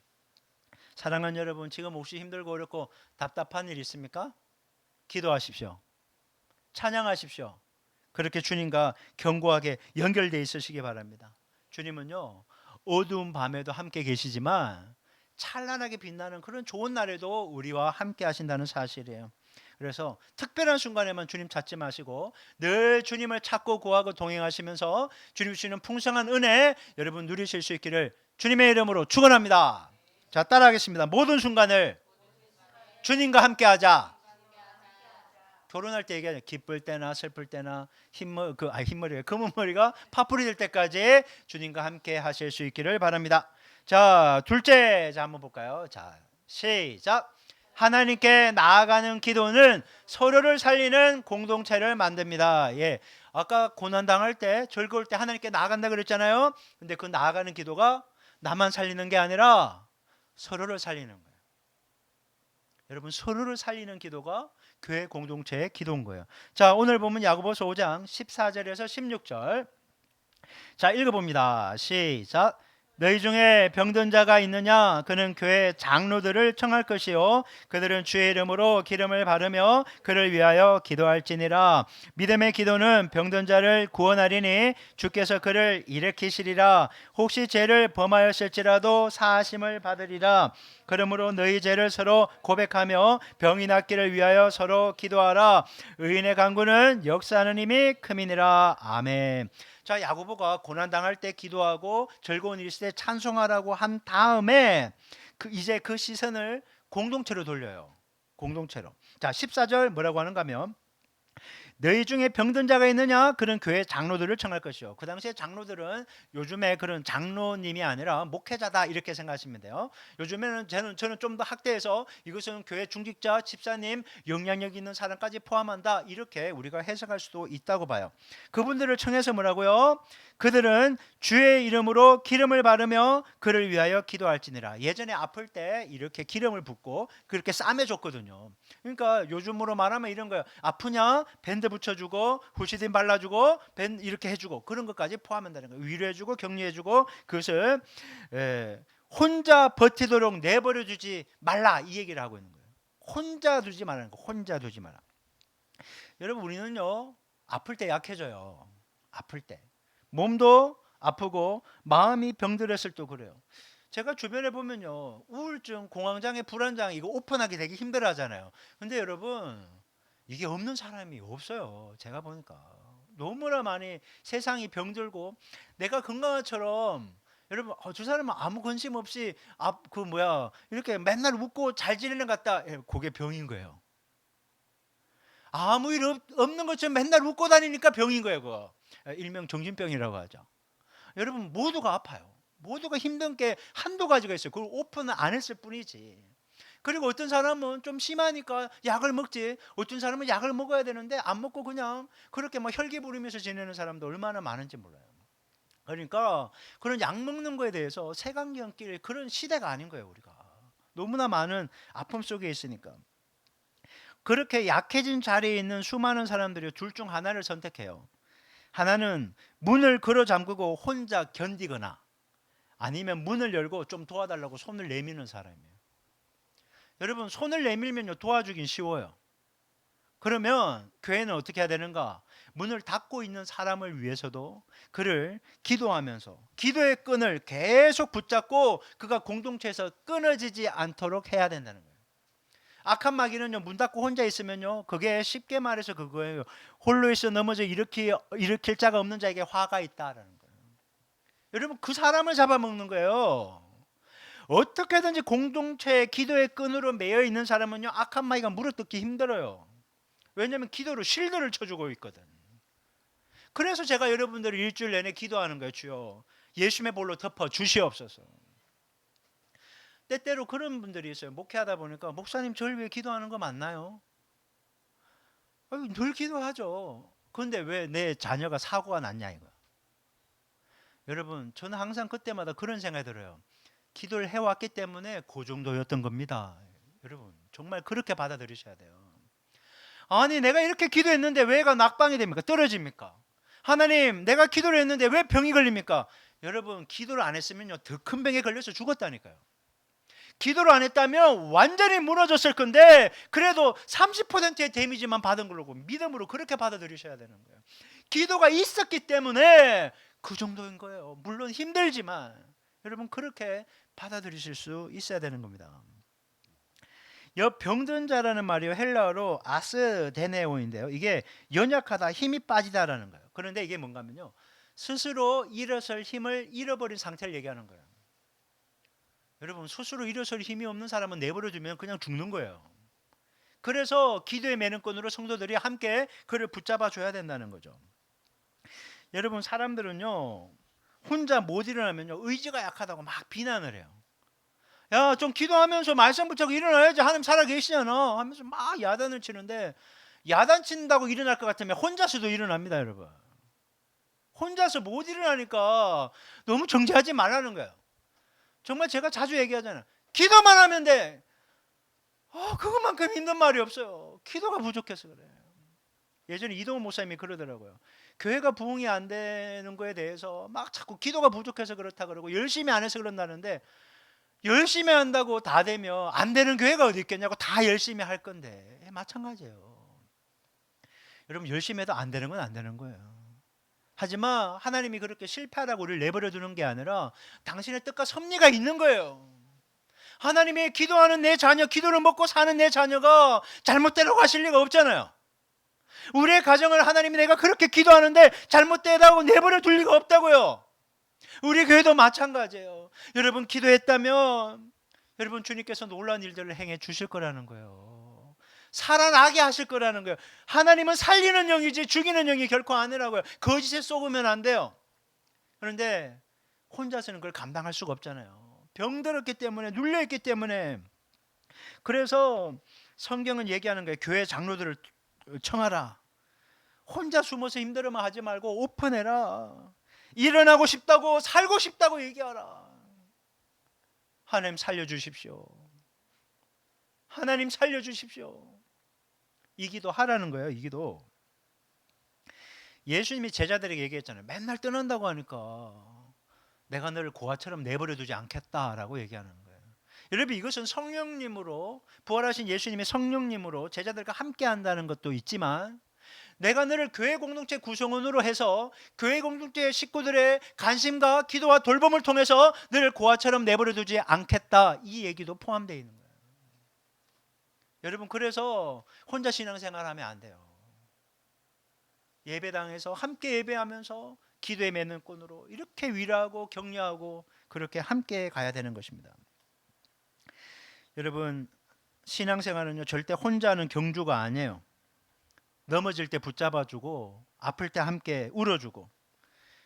사랑하는 여러분, 지금 혹시 힘들고 어렵고 답답한 일 있습니까? 기도하십시오. 찬양하십시오. 그렇게 주님과 견고하게 연결되어 있으시기 바랍니다. 주님은요 어두운 밤에도 함께 계시지만 찬란하게 빛나는 그런 좋은 날에도 우리와 함께 하신다는 사실이에요. 그래서 특별한 순간에만 주님 찾지 마시고 늘 주님을 찾고 구하고 동행하시면서 주님 주시는 풍성한 은혜 여러분 누리실 수 있기를 주님의 이름으로 축원합니다. 자, 따라하겠습니다. 모든 순간을 주님과 함께 하자. 결혼할 때 얘기하죠. 기쁠 때나 슬플 때나 흰머리가 검은 머리가 파뿌리 될 때까지 주님과 함께 하실 수 있기를 바랍니다. 자, 둘째, 자 한번 볼까요? 자, 시작. 하나님께 나아가는 기도는 서로를 살리는 공동체를 만듭니다. 예, 아까 고난 당할 때, 즐거울 때 하나님께 나아간다 그랬잖아요. 근데 그 나아가는 기도가 나만 살리는 게 아니라 서로를 살리는 거예요. 여러분, 서로를 살리는 기도가 교회 공동체의 기도인 거예요. 자, 오늘 보면 야고보서 5장 14절에서 16절. 자, 읽어봅니다. 시작. 너희 중에 병든 자가 있느냐? 그는 교회 장로들을 청할 것이요 그들은 주의 이름으로 기름을 바르며 그를 위하여 기도할지니라. 믿음의 기도는 병든 자를 구원하리니 주께서 그를 일으키시리라. 혹시 죄를 범하였을지라도 사하심을 받으리라. 그러므로 너희 죄를 서로 고백하며 병이 낫기를 위하여 서로 기도하라. 의인의 간구는 역사하는 힘이 큼이니라. 아멘. 자, 야고보가 고난 당할 때 기도하고 즐거운 일 있을 때 찬송하라고 한 다음에 이제 그 시선을 공동체로 돌려요. 공동체로. 자, 14절 뭐라고 하는가 하면 너희 중에 병든 자가 있느냐? 그런 교회 장로들을 청할 것이요. 그 당시에 장로들은 요즘에 그런 장로님이 아니라 목회자다 이렇게 생각하시면 돼요. 요즘에는 저는 좀 더 학대해서 이것은 교회 중직자, 집사님, 영향력 있는 사람까지 포함한다 이렇게 우리가 해석할 수도 있다고 봐요. 그분들을 청해서 뭐라고요? 그들은 주의 이름으로 기름을 바르며 그를 위하여 기도할지니라. 예전에 아플 때 이렇게 기름을 붓고 그렇게 싸매줬거든요. 그러니까 요즘으로 말하면 이런 거예요. 아프냐? 밴드 붙여주고 후시딘 발라주고 이렇게 해주고 그런 것까지 포함한다는 거예요. 위로해주고 격려해주고 그것을 혼자 버티도록 내버려주지 말라 이 얘기를 하고 있는 거예요. 혼자 두지 말라는 거. 혼자 두지 마라. 여러분, 우리는요 아플 때 약해져요. 아플 때 몸도 아프고 마음이 병들었을 때 그래요. 제가 주변에 보면요 우울증, 공황장애, 불안장애 이거 오픈하기 되게 힘들어 하잖아요. 근데 여러분 이게 없는 사람이 없어요. 제가 보니까 너무나 많이 세상이 병들고 내가 건강한 것처럼 여러분 저 사람은 아무 관심 없이 이렇게 맨날 웃고 잘 지내는 것 같다. 그게 병인 거예요. 아무 일 없는 것처럼 맨날 웃고 다니니까 병인 거예요. 그거 일명 정신병이라고 하죠. 여러분 모두가 아파요. 모두가 힘든 게 한두 가지가 있어요. 그걸 오픈은 안 했을 뿐이지. 그리고 어떤 사람은 좀 심하니까 약을 먹지, 어떤 사람은 약을 먹어야 되는데 안 먹고 그냥 그렇게 막 혈기 부리면서 지내는 사람도 얼마나 많은지 몰라요. 그러니까 그런 약 먹는 거에 대해서 색안경 낄 그런 시대가 아닌 거예요. 우리가 너무나 많은 아픔 속에 있으니까. 그렇게 약해진 자리에 있는 수많은 사람들이 둘 중 하나를 선택해요. 하나는 문을 걸어 잠그고 혼자 견디거나, 아니면 문을 열고 좀 도와달라고 손을 내미는 사람이에요. 여러분 손을 내밀면요 도와주긴 쉬워요. 그러면 교회는 어떻게 해야 되는가? 문을 닫고 있는 사람을 위해서도 그를 기도하면서 기도의 끈을 계속 붙잡고 그가 공동체에서 끊어지지 않도록 해야 된다는 거예요. 악한 마귀는요 문 닫고 혼자 있으면요 그게 쉽게 말해서 그거예요. 홀로 있어 넘어져 일으킬 자가 없는 자에게 화가 있다라는 거예요. 여러분 그 사람을 잡아먹는 거예요. 어떻게든지 공동체의 기도의 끈으로 매여 있는 사람은요 악한 마귀가 물어뜯기 힘들어요. 왜냐하면 기도로 실드를 쳐주고 있거든. 그래서 제가 여러분들을 일주일 내내 기도하는 거예요. 주여 예수의 볼로 덮어 주시옵소서. 때때로 그런 분들이 있어요. 목회하다 보니까 목사님 저를 위해 기도하는 거 맞나요? 늘 기도하죠. 그런데 왜 내 자녀가 사고가 났냐 이거. 여러분 저는 항상 그때마다 그런 생각이 들어요. 기도를 해왔기 때문에 그 정도였던 겁니다. 여러분 정말 그렇게 받아들이셔야 돼요. 아니 내가 이렇게 기도했는데 왜 애가 낙방이 됩니까? 떨어집니까? 하나님 내가 기도를 했는데 왜 병이 걸립니까? 여러분 기도를 안 했으면요 더 큰 병에 걸려서 죽었다니까요. 기도를 안 했다면 완전히 무너졌을 건데 그래도 30%의 데미지만 받은 걸로 믿음으로 그렇게 받아들이셔야 되는 거예요. 기도가 있었기 때문에 그 정도인 거예요. 물론 힘들지만 여러분 그렇게 받아들이실 수 있어야 되는 겁니다. 병든 자라는 말이요 헬라어로 아스데네오인데요. 이게 연약하다, 힘이 빠지다라는 거예요. 그런데 이게 뭔가 하면요 스스로 일어설 힘을 잃어버린 상태를 얘기하는 거예요. 여러분 스스로 일어설 힘이 없는 사람은 내버려 두면 그냥 죽는 거예요. 그래서 기도의 매는권으로 성도들이 함께 그를 붙잡아 줘야 된다는 거죠. 여러분 사람들은요 혼자 못 일어나면요 의지가 약하다고 막 비난을 해요. 야 좀 기도하면서 말씀 붙잡고 일어나야지, 하나님 살아계시잖아 하면서 막 야단을 치는데, 야단 친다고 일어날 것 같으면 혼자서도 일어납니다. 여러분 혼자서 못 일어나니까 너무 정죄하지 말라는 거예요. 정말 제가 자주 얘기하잖아요. 기도만 하면 돼. 그것만큼 힘든 말이 없어요. 기도가 부족해서 그래. 예전에 이동훈 목사님이 그러더라고요. 교회가 부흥이 안 되는 거에 대해서 막 자꾸 기도가 부족해서 그렇다 그러고 열심히 안 해서 그런다는데, 열심히 한다고 다 되면 안 되는 교회가 어디 있겠냐고. 다 열심히 할 건데 마찬가지예요. 여러분 열심히 해도 안 되는 건 안 되는 거예요. 하지만 하나님이 그렇게 실패하라고 우리를 내버려 두는 게 아니라 당신의 뜻과 섭리가 있는 거예요. 하나님이 기도하는 내 자녀, 기도를 먹고 사는 내 자녀가 잘못되라고 하실 리가 없잖아요. 우리의 가정을 하나님이 내가 그렇게 기도하는데 잘못되다고 내버려 둘 리가 없다고요. 우리 교회도 마찬가지예요. 여러분 기도했다면 여러분 주님께서 놀라운 일들을 행해 주실 거라는 거예요. 살아나게 하실 거라는 거예요. 하나님은 살리는 영이지 죽이는 영이 결코 아니라고요. 거짓에 속으면 안 돼요. 그런데 혼자서는 그걸 감당할 수가 없잖아요. 병들었기 때문에, 눌려있기 때문에. 그래서 성경은 얘기하는 거예요. 교회 장로들을 청하라. 혼자 숨어서 힘들어만 하지 말고 오픈해라. 일어나고 싶다고, 살고 싶다고 얘기하라. 하나님 살려주십시오. 하나님 살려주십시오. 이 기도 하라는 거예요. 이 기도. 예수님이 제자들에게 얘기했잖아요. 맨날 떠난다고 하니까 내가 너를 고아처럼 내버려 두지 않겠다라고 얘기하는 거예요. 여러분 이것은 성령님으로, 부활하신 예수님의 성령님으로 제자들과 함께 한다는 것도 있지만, 내가 너를 교회 공동체 구성원으로 해서 교회 공동체 식구들의 관심과 기도와 돌봄을 통해서 너를 고아처럼 내버려 두지 않겠다, 이 얘기도 포함되어 있는 거예요. 여러분 그래서 혼자 신앙생활하면 안 돼요. 예배당에서 함께 예배하면서 기도의 매는꾼으로 이렇게 위로하고 격려하고 그렇게 함께 가야 되는 것입니다. 여러분, 신앙생활은요 절대 혼자 하는 경주가 아니에요. 넘어질 때 붙잡아주고 아플 때 함께 울어주고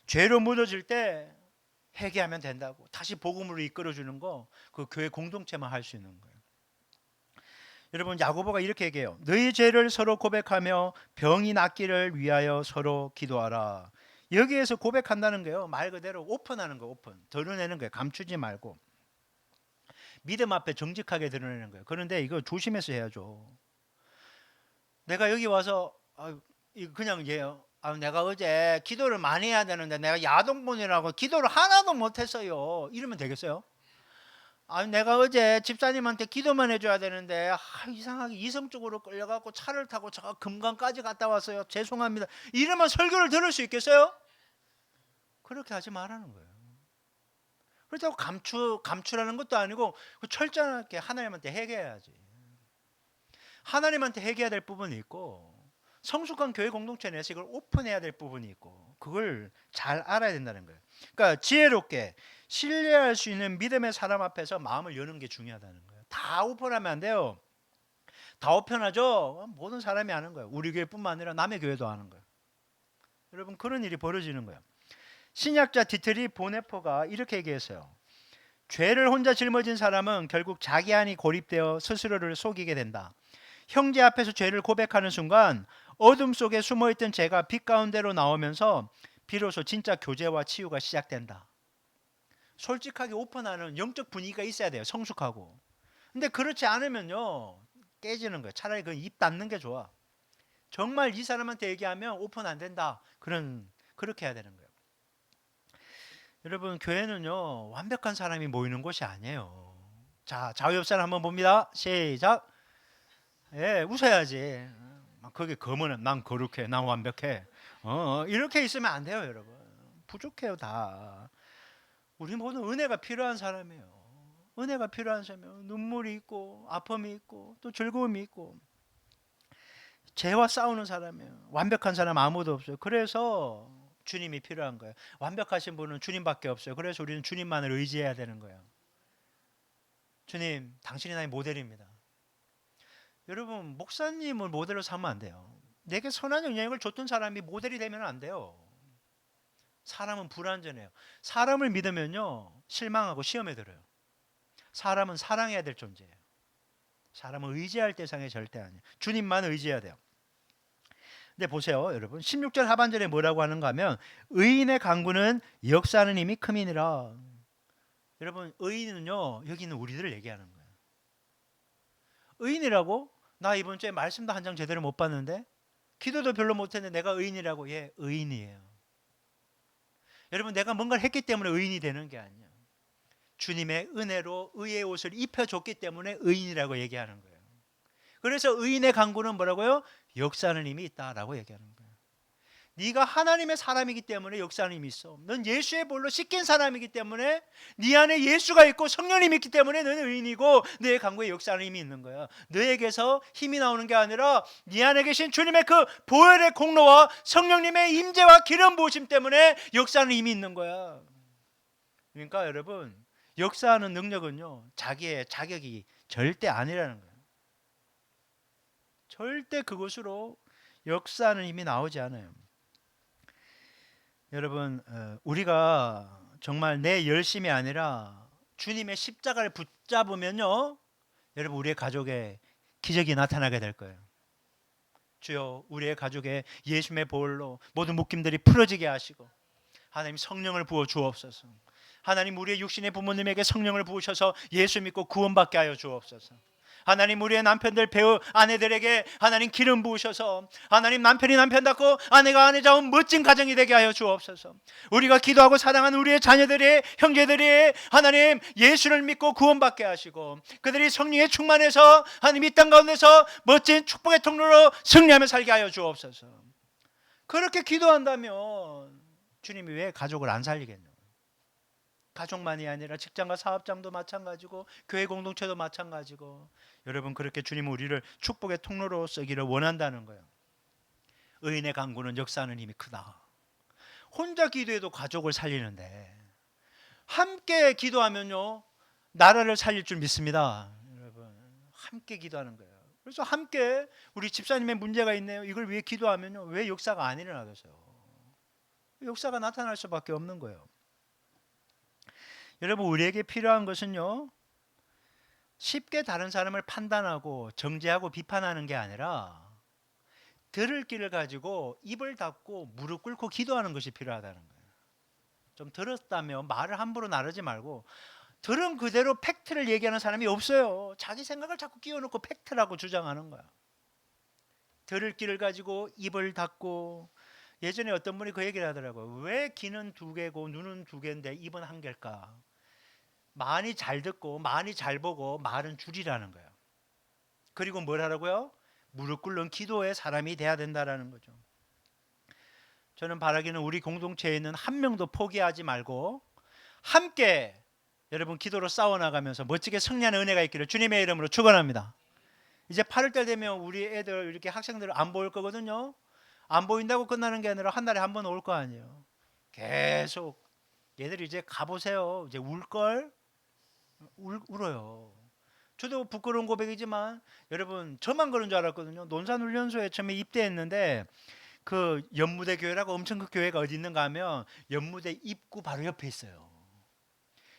죄로 묻어질 때 회개하면 된다고 다시 복음으로 이끌어주는 거, 그 교회 공동체만 할 수 있는 거예요. 여러분, 야고보가 이렇게 얘기해요. 너희 죄를 서로 고백하며 병이 낫기를 위하여 서로 기도하라. 여기에서 고백한다는 거예요. 말 그대로 오픈하는 거예요. 오픈, 드러내는 거예요. 감추지 말고 믿음 앞에 정직하게 드러내는 거예요. 그런데 이거 조심해서 해야죠. 내가 여기 와서 이거 그냥 얘요. 내가 어제 기도를 많이 해야 되는데 내가 야동본이라고 기도를 하나도 못했어요. 이러면 되겠어요? 내가 어제 집사님한테 기도만 해줘야 되는데 이상하게 이성적으로 끌려가고 차를 타고 저 금강까지 갔다 왔어요. 죄송합니다. 이러면 설교를 들을 수 있겠어요? 그렇게 하지 말라는 거예요. 그렇다고 감추라는 것도 아니고 철저하게 하나님한테 회개해야지. 하나님한테 회개해야 될 부분이 있고 성숙한 교회 공동체 내에서 이걸 오픈해야 될 부분이 있고 그걸 잘 알아야 된다는 거예요. 그러니까 지혜롭게 신뢰할 수 있는 믿음의 사람 앞에서 마음을 여는 게 중요하다는 거예요. 다 오픈하면 안 돼요. 다 오픈하죠. 모든 사람이 하는 거예요. 우리 교회뿐만 아니라 남의 교회도 하는 거예요. 여러분, 그런 일이 벌어지는 거예요. 신약자 디트리 보네포가 이렇게 얘기했어요. 죄를 혼자 짊어진 사람은 결국 자기 안이 고립되어 스스로를 속이게 된다. 형제 앞에서 죄를 고백하는 순간 어둠 속에 숨어있던 죄가 빛 가운데로 나오면서 비로소 진짜 교제와 치유가 시작된다. 솔직하게 오픈하는 영적 분위기가 있어야 돼요. 성숙하고. 근데 그렇지 않으면요 깨지는 거예요. 차라리 그 입 닫는 게 좋아. 정말 이 사람한테 얘기하면 오픈 안 된다. 그렇게 해야 되는 거예요. 여러분, 교회는요 완벽한 사람이 모이는 곳이 아니에요. 자, 좌우 옆 사람 한번 봅니다. 시작. 예, 웃어야지. 그게 거면은 난 거룩해, 난 완벽해. 이렇게 있으면 안 돼요, 여러분. 부족해요, 다. 우리 모두 은혜가 필요한 사람이에요. 은혜가 필요한 사람이에요. 눈물이 있고 아픔이 있고 또 즐거움이 있고 죄와 싸우는 사람이에요. 완벽한 사람 아무도 없어요. 그래서 주님이 필요한 거예요. 완벽하신 분은 주님밖에 없어요. 그래서 우리는 주님만을 의지해야 되는 거예요. 주님, 당신이 나의 모델입니다. 여러분, 목사님을 모델로 삼으면 안 돼요. 내게 선한 영향을 줬던 사람이 모델이 되면 안 돼요. 사람은 불완전해요. 사람을 믿으면요 실망하고 시험에 들어요. 사람은 사랑해야 될 존재예요. 사람은 의지할 대상이 절대 아니에요. 주님만 의지해야 돼요. 근데 보세요, 여러분, 16절 하반절에 뭐라고 하는가 하면 의인의 강구는 역사하는 힘이 큼이니라. 여러분, 의인은요 여기 있는 우리들을 얘기하는 거예요. 의인이라고? 나 이번 주에 말씀도 한 장 제대로 못 봤는데 기도도 별로 못했는데 내가 의인이라고? 예, 의인이에요. 여러분, 내가 뭔가를 했기 때문에 의인이 되는 게 아니에요. 주님의 은혜로 의의 옷을 입혀줬기 때문에 의인이라고 얘기하는 거예요. 그래서 의인의 강구는 뭐라고요? 역사하는 힘이 있다라고 얘기하는 거예요. 네가 하나님의 사람이기 때문에 역사하는 힘이 있어. 넌 예수의 볼로 씻긴 사람이기 때문에 네 안에 예수가 있고 성령님이 있기 때문에 너는 의인이고 너의 강구에 역사하는 힘이 있는 거야. 너에게서 힘이 나오는 게 아니라 네 안에 계신 주님의 그 보혈의 공로와 성령님의 임재와 기름 부으심 때문에 역사하는 힘이 있는 거야. 그러니까 여러분, 역사하는 능력은요 자기의 자격이 절대 아니라는 거예요. 절대 그것으로 역사하는 힘이 나오지 않아요. 여러분, 우리가 정말 내 열심이 아니라 주님의 십자가를 붙잡으면요 여러분, 우리의 가족에 기적이 나타나게 될 거예요. 주여, 우리의 가족에 예수의 보혈로 모든 묶임들이 풀어지게 하시고 하나님 성령을 부어 주옵소서. 하나님, 우리의 육신의 부모님에게 성령을 부으셔서 예수 믿고 구원받게 하여 주옵소서. 하나님, 우리의 남편들, 배우, 아내들에게 하나님 기름 부으셔서 하나님 남편이 남편답고 아내가 아내다운 멋진 가정이 되게 하여 주옵소서. 우리가 기도하고 사랑하는 우리의 자녀들이, 형제들이 하나님 예수를 믿고 구원받게 하시고 그들이 성령에 충만해서 하나님 이 땅 가운데서 멋진 축복의 통로로 승리하며 살게 하여 주옵소서. 그렇게 기도한다면 주님이 왜 가족을 안 살리겠노? 가족만이 아니라 직장과 사업장도 마찬가지고 교회 공동체도 마찬가지고 여러분, 그렇게 주님은 우리를 축복의 통로로 쓰기를 원한다는 거예요. 의인의 강구는 역사하는 힘이 크다. 혼자 기도해도 가족을 살리는데 함께 기도하면요 나라를 살릴 줄 믿습니다. 여러분 함께 기도하는 거예요. 그래서 함께 우리 집사님의 문제가 있네요. 이걸 위해 기도하면요 왜 역사가 안 일어나겠어요? 역사가 나타날 수밖에 없는 거예요. 여러분 우리에게 필요한 것은요 쉽게 다른 사람을 판단하고 정죄하고 비판하는 게 아니라 들을 길을 가지고 입을 닫고 무릎 꿇고 기도하는 것이 필요하다는 거예요. 좀 들었다면 말을 함부로 나르지 말고 들은 그대로 팩트를 얘기하는 사람이 없어요. 자기 생각을 자꾸 끼워놓고 팩트라고 주장하는 거야. 들을 길을 가지고 입을 닫고. 예전에 어떤 분이 그 얘기를 하더라고요. 왜 귀는 두 개고 눈은 두 개인데 입은 한 개일까? 많이 잘 듣고 많이 잘 보고 말은 줄이라는 거예요. 그리고 뭘 하라고요? 무릎 꿇는 기도의 사람이 돼야 된다라는 거죠. 저는 바라기는 우리 공동체에 있는 한 명도 포기하지 말고 함께 여러분 기도로 싸워나가면서 멋지게 승리하는 은혜가 있기를 주님의 이름으로 축원합니다. 이제 8월달 되면 우리 애들 이렇게 학생들 안 보일 거거든요. 안 보인다고 끝나는 게 아니라 한 달에 한 번 올 거 아니에요. 계속 얘들이 이제 가보세요. 이제 울걸 울어요. 저도 부끄러운 고백이지만 여러분 저만 그런 줄 알았거든요. 논산훈련소에 처음에 입대했는데 그 연무대 교회라고 엄청 그 교회가 어디 있는가 하면 연무대 입구 바로 옆에 있어요.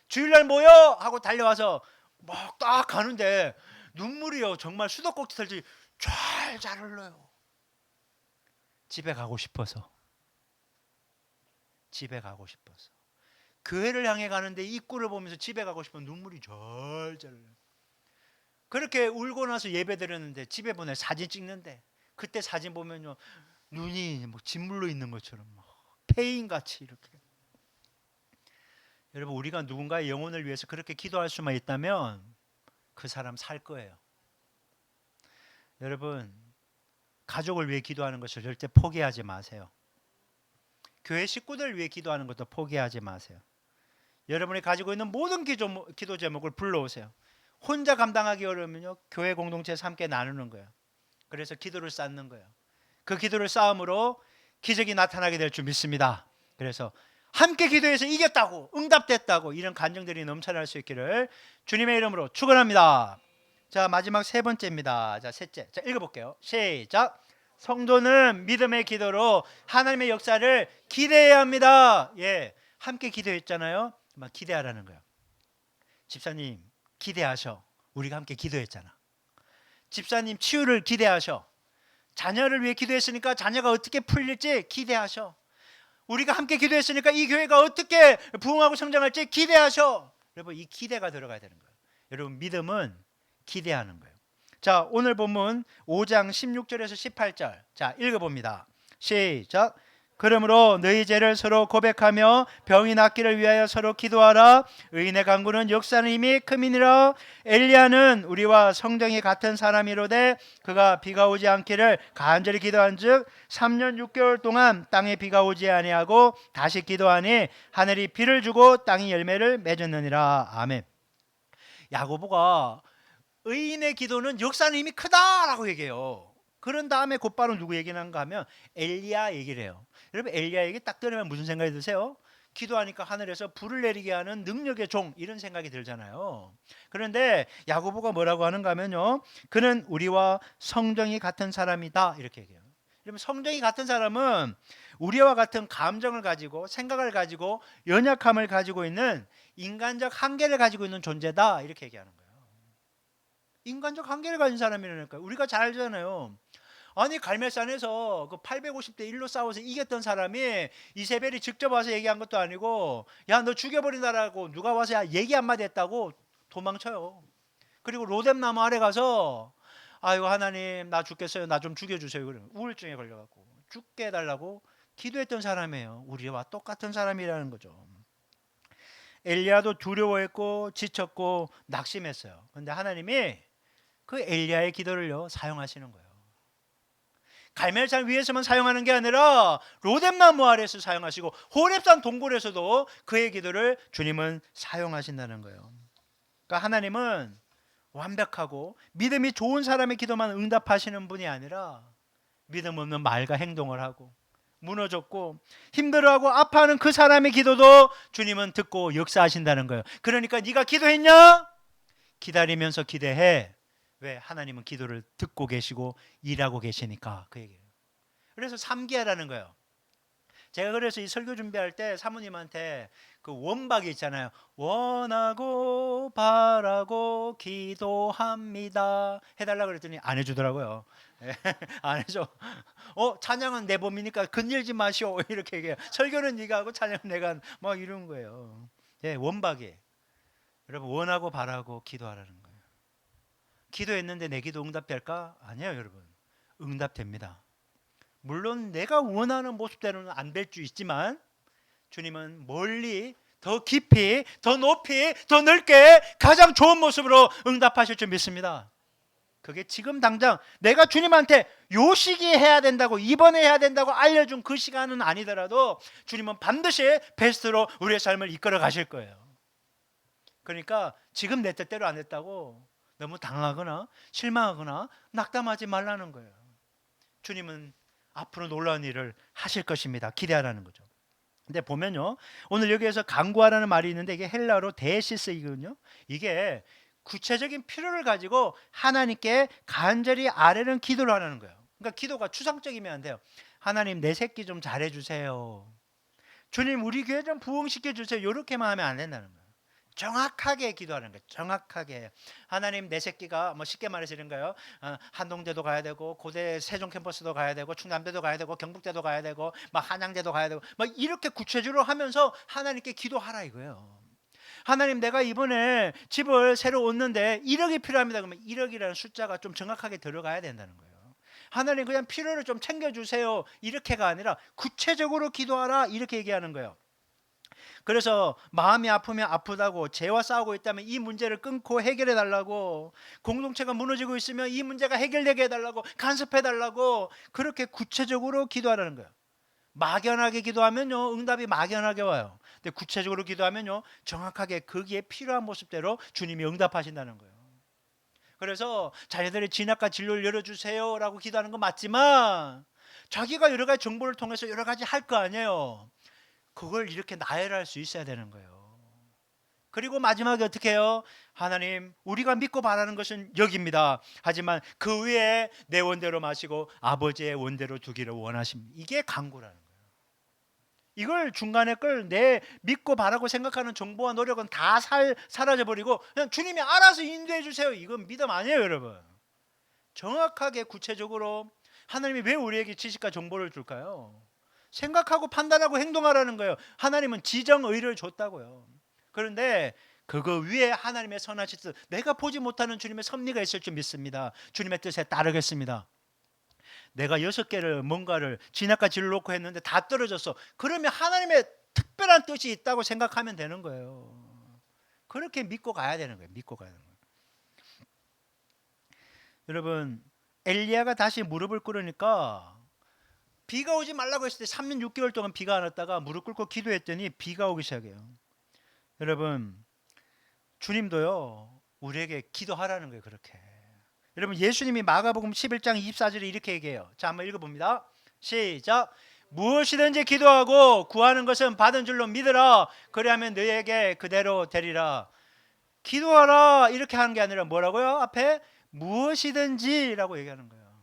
주일날 모여 하고 달려와서 막 딱 가는데 눈물이요 정말 수도꼭지 털지 잘 흘러요. 집에 가고 싶어서 교회를 향해 가는데 입구를 보면서 집에 가고 싶은 눈물이 절절 흘러요. 그렇게 울고 나서 예배 드렸는데 집에 보내 사진 찍는데 그때 사진 보면요 눈이 뭐 진물로 있는 것처럼 막 폐인같이 이렇게. 여러분 우리가 누군가의 영혼을 위해서 그렇게 기도할 수만 있다면 그 사람 살 거예요. 여러분 가족을 위해 기도하는 것을 절대 포기하지 마세요. 교회 식구들을 위해 기도하는 것도 포기하지 마세요. 여러분이 가지고 있는 모든 기도 제목을 불러오세요. 혼자 감당하기 어려우면요 교회 공동체에서 함께 나누는 거예요. 그래서 기도를 쌓는 거예요. 그 기도를 쌓음으로 기적이 나타나게 될 줄 믿습니다. 그래서 함께 기도해서 이겼다고 응답됐다고 이런 간증들이 넘쳐날 수 있기를 주님의 이름으로 축원합니다. 자 마지막 세 번째입니다. 자 셋째, 자 읽어볼게요. 시작. 성도는 믿음의 기도로 하나님의 역사를 기대해야 합니다. 예, 함께 기도했잖아요. 막 기대하라는 거예요. 집사님 기대하셔. 우리가 함께 기도했잖아. 집사님 치유를 기대하셔. 자녀를 위해 기도했으니까 자녀가 어떻게 풀릴지 기대하셔. 우리가 함께 기도했으니까 이 교회가 어떻게 부흥하고 성장할지 기대하셔. 여러분 이 기대가 들어가야 되는 거예요. 여러분 믿음은 기대하는 거예요. 자 오늘 본문 5장 16절에서 18절 자 읽어봅니다. 시작. 그러므로 너희 죄를 서로 고백하며 병이 낫기를 위하여 서로 기도하라. 의인의 간구는 역사는 이미 큼이니라. 엘리야는 우리와 성정이 같은 사람이로되 그가 비가 오지 않기를 간절히 기도한즉 3년 6개월 동안 땅에 비가 오지 아니하고 다시 기도하니 하늘이 비를 주고 땅이 열매를 맺었느니라. 아멘. 야고보가 의인의 기도는 역사는 이미 크다라고 얘기해요. 그런 다음에 곧바로 누구 얘기를 하는가 하면 엘리야 얘기를 해요. 여러분 엘리야 얘기 딱 들으면 무슨 생각이 드세요? 기도하니까 하늘에서 불을 내리게 하는 능력의 종 이런 생각이 들잖아요. 그런데 야고보가 뭐라고 하는가 하면요 그는 우리와 성정이 같은 사람이다 이렇게 얘기해요. 여러분 성정이 같은 사람은 우리와 같은 감정을 가지고 생각을 가지고 연약함을 가지고 있는 인간적 한계를 가지고 있는 존재다 이렇게 얘기하는 거예요. 인간적 한계를 가진 사람이라니까요. 우리가 잘 알잖아요. 아니 갈멜산에서 그 850대 1로 싸워서 이겼던 사람이 이세벨이 직접 와서 얘기한 것도 아니고 야 너 죽여버린다라고 누가 와서 야 얘기 한마디 했다고 도망쳐요. 그리고 로뎀나무 아래 가서 아이고 하나님 나 죽겠어요. 나 좀 죽여주세요. 그러면 우울증에 걸려갖고 죽게 해달라고 기도했던 사람이에요. 우리와 똑같은 사람이라는 거죠. 엘리야도 두려워했고 지쳤고 낙심했어요. 그런데 하나님이 그 엘리야의 기도를요 사용하시는 거예요. 갈멜산 위에서만 사용하는 게 아니라 로뎀나무 아래에서 사용하시고 호렙산 동굴에서도 그의 기도를 주님은 사용하신다는 거예요. 그러니까 하나님은 완벽하고 믿음이 좋은 사람의 기도만 응답하시는 분이 아니라 믿음 없는 말과 행동을 하고 무너졌고 힘들어하고 아파하는 그 사람의 기도도 주님은 듣고 역사하신다는 거예요. 그러니까 네가 기도했냐? 기다리면서 기대해. 왜? 하나님은 기도를 듣고 계시고 일하고 계시니까 그 얘기예요. 그래서 3기하라는 거예요. 제가 그래서 이 설교 준비할 때 사모님한테 그 원박이 있잖아요. 원하고 바라고 기도합니다 해달라고 그랬더니 안 해주더라고요. 안 해줘. 찬양은 내 몸이니까 건들지 마시오 이렇게 얘기해요. 설교는 네가 하고 찬양은 내가 막 이런 거예요. 원박이. 여러분 원하고 바라고 기도하라는 거예요. 기도했는데 내 기도 응답될까? 아니에요 여러분. 응답됩니다. 물론 내가 원하는 모습대로는 안 될 수 있지만 주님은 멀리 더 깊이 더 높이 더 넓게 가장 좋은 모습으로 응답하실 줄 믿습니다. 그게 지금 당장 내가 주님한테 요 시기에 해야 된다고 이번에 해야 된다고 알려준 그 시간은 아니더라도 주님은 반드시 베스트로 우리의 삶을 이끌어 가실 거예요. 그러니까 지금 내 뜻대로 안 됐다고 너무 당하거나 실망하거나 낙담하지 말라는 거예요. 주님은 앞으로 놀라운 일을 하실 것입니다. 기대하라는 거죠. 근데 보면요, 오늘 여기에서 간구하라는 말이 있는데 이게 헬라어로 데시스이거든요. 이게 구체적인 필요를 가지고 하나님께 간절히 아뢰는 기도를 하는 거예요. 그러니까 기도가 추상적이면 안 돼요. 하나님 내 새끼 좀 잘해주세요. 주님 우리 교회 좀 부흥시켜주세요. 이렇게만 하면 안 된다는 거예요. 정확하게 기도하는 거예요. 정확하게. 하나님 내 새끼가 뭐 쉽게 말해서 이런가요? 한동대도 가야 되고 고대 세종 캠퍼스도 가야 되고 충남대도 가야 되고 경북대도 가야 되고 막 한양대도 가야 되고 막 이렇게 구체적으로 하면서 하나님께 기도하라 이거예요. 하나님 내가 이번에 집을 새로 얻는데 1억이 필요합니다. 그러면 1억이라는 숫자가 좀 정확하게 들어가야 된다는 거예요. 하나님 그냥 필요를 좀 챙겨주세요. 이렇게가 아니라 구체적으로 기도하라 이렇게 얘기하는 거예요. 그래서 마음이 아프면 아프다고 죄와 싸우고 있다면 이 문제를 끊고 해결해 달라고 공동체가 무너지고 있으면 이 문제가 해결되게 해달라고 간섭해 달라고 그렇게 구체적으로 기도하라는 거예요. 막연하게 기도하면요 응답이 막연하게 와요. 근데 구체적으로 기도하면요 정확하게 거기에 필요한 모습대로 주님이 응답하신다는 거예요. 그래서 자녀들의 진학과 진로를 열어주세요 라고 기도하는 건 맞지만 자기가 여러 가지 정보를 통해서 여러 가지 할 거 아니에요. 그걸 이렇게 나열할 수 있어야 되는 거예요. 그리고 마지막에 어떻게 해요? 하나님 우리가 믿고 바라는 것은 여기입니다. 하지만 그 위에 내 원대로 마시고 아버지의 원대로 두기를 원하십니다. 이게 간구라는 거예요. 이걸 중간에 걸 내 믿고 바라고 생각하는 정보와 노력은 다 사라져버리고 그냥 주님이 알아서 인도해 주세요. 이건 믿음 아니에요 여러분. 정확하게 구체적으로 하나님이 왜 우리에게 지식과 정보를 줄까요? 생각하고 판단하고 행동하라는 거예요. 하나님은 지정의를 줬다고요. 그런데 그거 위에 하나님의 선하신 뜻, 내가 보지 못하는 주님의 섭리가 있을 줄 믿습니다. 주님의 뜻에 따르겠습니다. 내가 6개를 뭔가를 진학과 진로 놓고 했는데 다 떨어졌어. 그러면 하나님의 특별한 뜻이 있다고 생각하면 되는 거예요. 그렇게 믿고 가야 되는 거예요. 믿고 가야 되는 거예요. 여러분 엘리야가 다시 무릎을 꿇으니까 비가 오지 말라고 했을 때 3년 6개월 동안 비가 안 왔다가 무릎 꿇고 기도했더니 비가 오기 시작해요. 여러분 주님도요 우리에게 기도하라는 거예요. 그렇게 여러분 예수님이 마가복음 11장 24절에 이렇게 얘기해요. 자 한번 읽어봅니다. 시작. 무엇이든지 기도하고 구하는 것은 받은 줄로 믿으라. 그리하면 너에게 그대로 되리라. 기도하라 이렇게 하는 게 아니라 뭐라고요? 앞에 무엇이든지라고 얘기하는 거예요.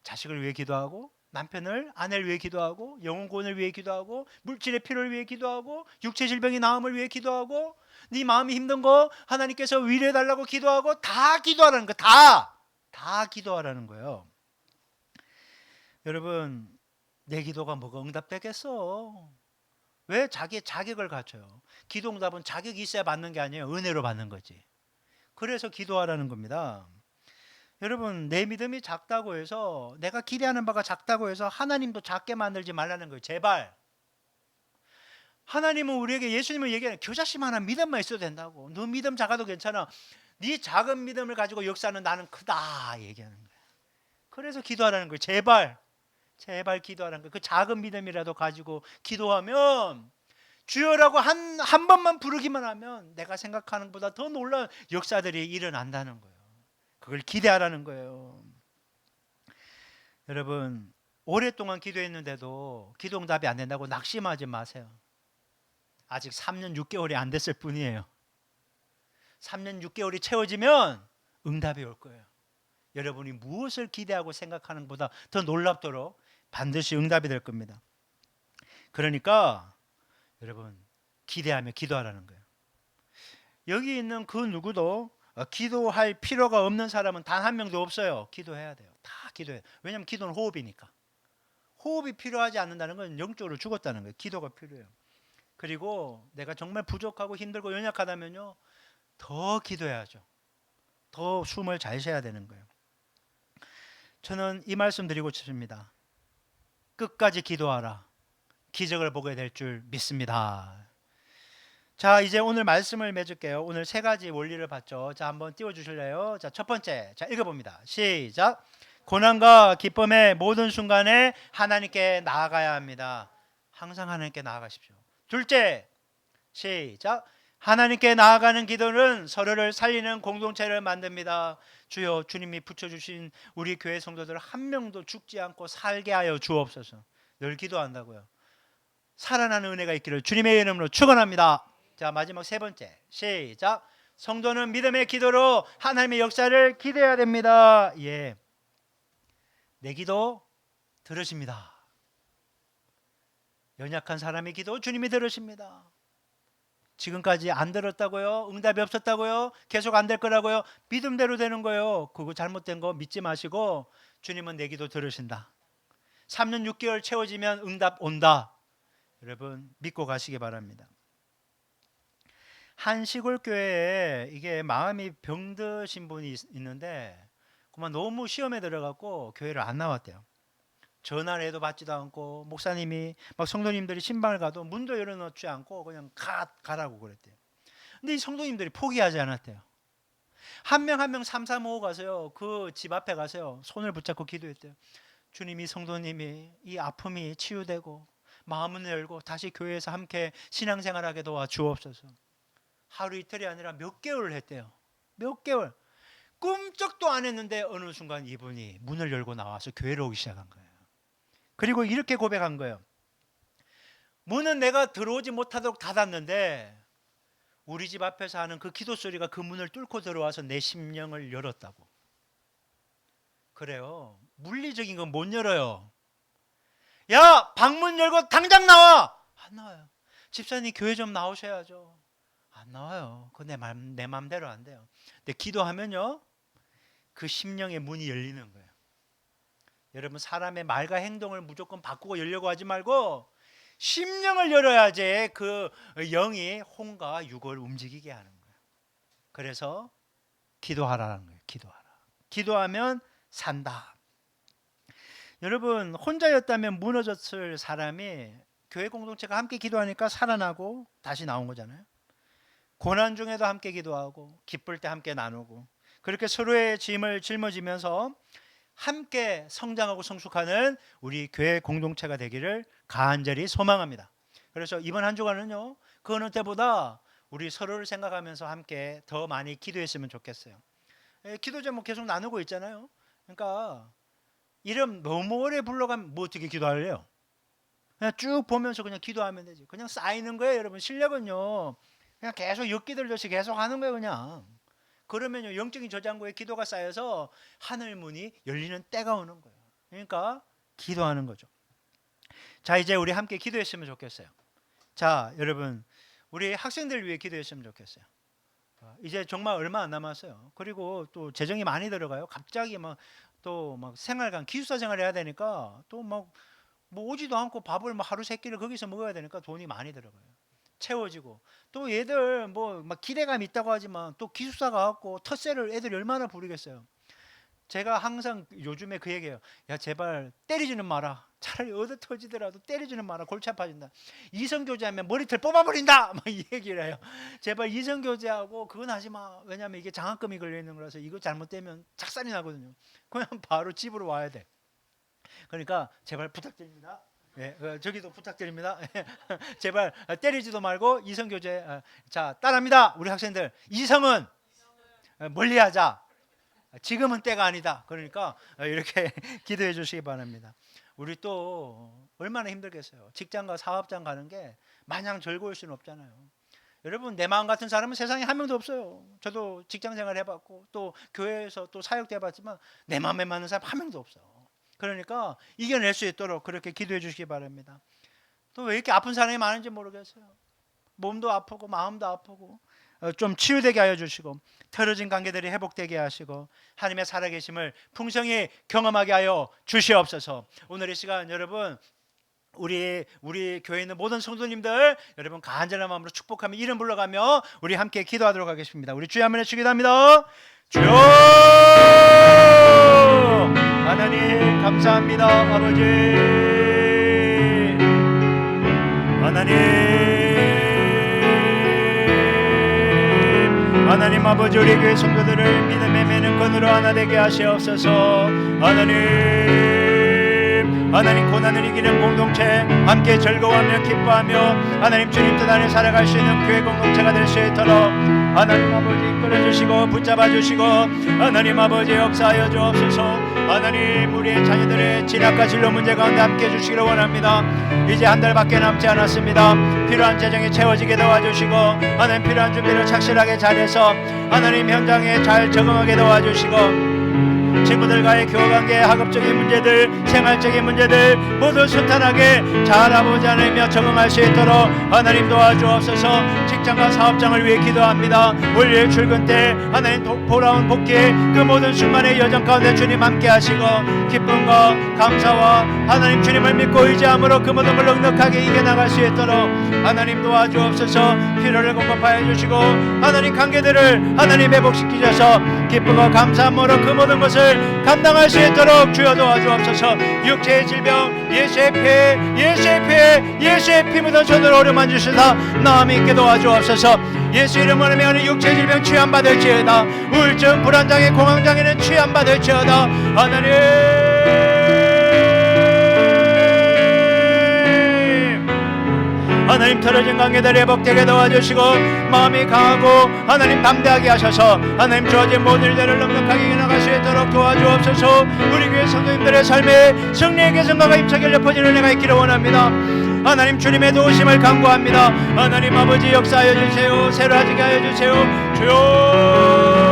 자식을 위해 기도하고 남편을 아내를 위해 기도하고 영혼 구원을 위해 기도하고 물질의 필요를 위해 기도하고 육체 질병이 나음을 위해 기도하고 네 마음이 힘든 거 하나님께서 위로해 달라고 기도하고 다 기도하라는 거. 다 기도하라는 거예요. 여러분 내 기도가 뭐가 응답되겠어? 왜 자기의 자격을 갖춰요? 기도 응답은 자격이 있어야 받는 게 아니에요. 은혜로 받는 거지. 그래서 기도하라는 겁니다. 여러분 내 믿음이 작다고 해서 내가 기대하는 바가 작다고 해서 하나님도 작게 만들지 말라는 거예요. 제발. 하나님은 우리에게 예수님은 얘기하는 겨자씨만한 믿음만 있어도 된다고. 너 믿음 작아도 괜찮아. 네 작은 믿음을 가지고 역사는 나는 크다 얘기하는 거예요. 그래서 기도하라는 거예요. 제발 기도하라는 거예요. 그 작은 믿음이라도 가지고 기도하면 주여라고 한 번만 부르기만 하면 내가 생각하는 것보다 더 놀라운 역사들이 일어난다는 거예요. 그걸 기대하라는 거예요. 여러분 오랫동안 기도했는데도 기도 응답이 안 된다고 낙심하지 마세요. 아직 3년 6개월이 안 됐을 뿐이에요. 3년 6개월이 채워지면 응답이 올 거예요. 여러분이 무엇을 기대하고 생각하는 것보다 더 놀랍도록 반드시 응답이 될 겁니다. 그러니까 여러분 기대하며 기도하라는 거예요. 여기 있는 그 누구도 기도할 필요가 없는 사람은 단 한 명도 없어요. 기도해야 돼요. 다 기도해요. 왜냐하면 기도는 호흡이니까. 호흡이 필요하지 않는다는 건 영적으로 죽었다는 거예요. 기도가 필요해요. 그리고 내가 정말 부족하고 힘들고 연약하다면요, 더 기도해야죠. 더 숨을 잘 쉬어야 되는 거예요. 저는 이 말씀 드리고 싶습니다. 끝까지 기도하라. 기적을 보게 될 줄 믿습니다. 자, 이제 오늘 말씀을 맺을게요. 오늘 세 가지 원리를 봤죠. 자, 한번 띄워주실래요? 자, 첫 번째, 자, 읽어봅니다. 시작. 고난과 기쁨의 모든 순간에 하나님께 나아가야 합니다. 항상 하나님께 나아가십시오. 둘째, 시작. 하나님께 나아가는 기도는 서로를 살리는 공동체를 만듭니다. 주여, 주님이 붙여주신 우리 교회 성도들 한 명도 죽지 않고 살게 하여 주옵소서. 늘 기도한다고요. 살아나는 은혜가 있기를 주님의 이름으로 축원합니다. 자, 마지막 세 번째, 시작. 성도는 믿음의 기도로 하나님의 역사를 기대해야 됩니다. 예, 내 기도 들으십니다. 연약한 사람의 기도 주님이 들으십니다. 지금까지 안 들었다고요? 응답이 없었다고요? 계속 안 될 거라고요? 믿음대로 되는 거예요. 그거 잘못된 거 믿지 마시고 주님은 내 기도 들으신다. 3년 6개월 채워지면 응답 온다. 여러분 믿고 가시기 바랍니다. 한 시골 교회에 이게 마음이 병드신 분이 있는데 그만 너무 시험에 들어갔고 교회를 안 나왔대요. 전화를 해도 받지도 않고 목사님이 막 성도님들이 신방을 가도 문도 열어놓지 않고 그냥 가라고 그랬대요. 근데 이 성도님들이 포기하지 않았대요. 한 명 한 명 3, 4, 5 가서요, 그 집 앞에 가서요, 손을 붙잡고 기도했대요. 주님이 성도님이 이 아픔이 치유되고 마음을 열고 다시 교회에서 함께 신앙생활하게 도와 주옵소서. 하루 이틀이 아니라 몇 개월을 했대요. 몇 개월. 꿈쩍도 안 했는데 어느 순간 이분이 문을 열고 나와서 교회로 오기 시작한 거예요. 그리고 이렇게 고백한 거예요. 문은 내가 들어오지 못하도록 닫았는데 우리 집 앞에서 하는 그 기도 소리가 그 문을 뚫고 들어와서 내 심령을 열었다고. 그래요. 물리적인 건 못 열어요. 야, 방문 열고 당장 나와. 안 나와요. 집사님 교회 좀 나오셔야죠. 안 나와요. 그거 내 맘대로 안 돼요. 근데 기도하면요, 그 심령의 문이 열리는 거예요. 여러분 사람의 말과 행동을 무조건 바꾸고 열려고 하지 말고 심령을 열어야지 그 영이 혼과 육을 움직이게 하는 거예요. 그래서 기도하라는 거예요. 기도하라. 기도하면 산다. 여러분 혼자였다면 무너졌을 사람이 교회 공동체가 함께 기도하니까 살아나고 다시 나온 거잖아요. 고난 중에도 함께 기도하고 기쁠 때 함께 나누고 그렇게 서로의 짐을 짊어지면서 함께 성장하고 성숙하는 우리 교회 공동체가 되기를 간절히 소망합니다. 그래서 이번 한 주간은요, 그 어느 때보다 우리 서로를 생각하면서 함께 더 많이 기도했으면 좋겠어요. 기도 제목 계속 나누고 있잖아요. 그러니까 이름 너무 오래 불러가면 뭐 어떻게 기도할래요? 그냥 쭉 보면서 그냥 기도하면 되지. 그냥 쌓이는 거예요. 여러분 실력은요, 그냥 계속 엿기들듯이 계속 하는 거예요. 그냥 그러면요 영적인 저장고에 기도가 쌓여서 하늘 문이 열리는 때가 오는 거예요. 그러니까 기도하는 거죠. 자, 이제 우리 함께 기도했으면 좋겠어요. 자, 여러분 우리 학생들 위해 기도했으면 좋겠어요. 이제 정말 얼마 안 남았어요. 그리고 또 재정이 많이 들어가요. 갑자기 또 생활관 기숙사 생활 해야 되니까 또 뭐 오지도 않고 밥을 하루 세 끼를 거기서 먹어야 되니까 돈이 많이 들어가요. 채워지고 또 얘들 막 기대감이 있다고 하지만 또 기숙사 가갖고 텃세를 애들이 얼마나 부리겠어요. 제가 항상 요즘에 그 얘기해요. 야, 제발 때리지는 마라. 차라리 얻어 터지더라도 때리지는 마라. 골치 아파진다. 이성교제하면 머리털 뽑아버린다 막 이 얘기를 해요. 제발 이성교제하고 그건 하지 마. 왜냐하면 이게 장학금이 걸려있는 거라서 이거 잘못되면 작살이 나거든요. 그냥 바로 집으로 와야 돼. 그러니까 제발 부탁드립니다. 예, 저기도 부탁드립니다. 제발 때리지도 말고 이성교제. 자, 따라합니다. 우리 학생들 이성은 멀리하자. 지금은 때가 아니다. 그러니까 이렇게 기도해 주시기 바랍니다. 우리 또 얼마나 힘들겠어요. 직장과 사업장 가는 게 마냥 즐거울 수는 없잖아요. 여러분, 내 마음 같은 사람은 세상에 한 명도 없어요. 저도 직장 생활 해봤고 또 교회에서 또 사역도 해봤지만 내 마음에 맞는 사람 한 명도 없어요. 그러니까 이겨낼 수 있도록 그렇게 기도해 주시기 바랍니다. 또 왜 이렇게 아픈 사람이 많은지 모르겠어요. 몸도 아프고 마음도 아프고 좀 치유되게 하여 주시고 틀어진 관계들이 회복되게 하시고 하나님의 살아계심을 풍성히 경험하게 하여 주시옵소서. 오늘 이 시간 여러분, 우리 교회에 있는 모든 성도님들 여러분 간절한 마음으로 축복하며 이름 불러가며 우리 함께 기도하도록 하겠습니다. 우리 주여 한번 기도합니다. 주여 하나님 감사합니다. 아버지 하나님 아버지, 우리 교회 성도들을 믿음의 매는건으로 하나 되게 하시옵소서. 하나님 고난을 이기는 공동체, 함께 즐거워하며 기뻐하며 하나님 주님 뜻 안에 살아갈 수 있는 교회 공동체가 될 수 있도록 하나님 아버지 이끌어주시고 붙잡아주시고 하나님 아버지 역사하여 주옵소서. 하나님 우리의 자녀들의 진학과 진로 문제 가운데 함께 해주시기를 원합니다. 이제 한 달밖에 남지 않았습니다. 필요한 재정이 채워지게 도와주시고 하나님 필요한 준비를 착실하게 잘해서 하나님 현장에 잘 적응하게 도와주시고 친구들과의 교우관계, 학업적인 문제들, 생활적인 문제들 모두 순탄하게 잘 아버지 하나님이여 적응할 수 있도록 하나님 도와주옵소서. 직장과 사업장을 위해 기도합니다. 월요일 출근 때 하나님 돌아온 복귀의 그 모든 순간의 여정 가운데 주님 함께 하시고 기쁨과 감사와 하나님 주님을 믿고 의지함으로 그 모든 걸 넉넉하게 이겨나갈 수 있도록 하나님 도와주옵소서. 필요를 공급하여 주시고 하나님 관계들을 하나님 회복시키셔서 기쁨과 감사함으로 그 모든 것을 감당할 수 있도록 주여 도와주옵소서. 육체의 질병 예수의 피 묻은 손으로 어루만 주시사 마음이 있게 도와주옵소서. 예수 이름으로 하는 육체의 질병 취함받을지어다. 우울증 불안장애 공황장애는 취함받을지어다. 하나님 틀어진 관계들 회복되게 도와주시고 마음이 강하고 하나님 담대하게 하셔서 하나님 주어진 모든 일들을 넉넉하게 이겨나갈 수 있도록 도와주옵소서. 우리 교회 성도님들의 삶에 승리의 개성과가 힘차게 엎어지는 은혜가 있기를 원합니다. 하나님 주님의 도우심을 간구합니다. 하나님 아버지 역사하여 주세요. 새로워지게 하여 주세요. 주여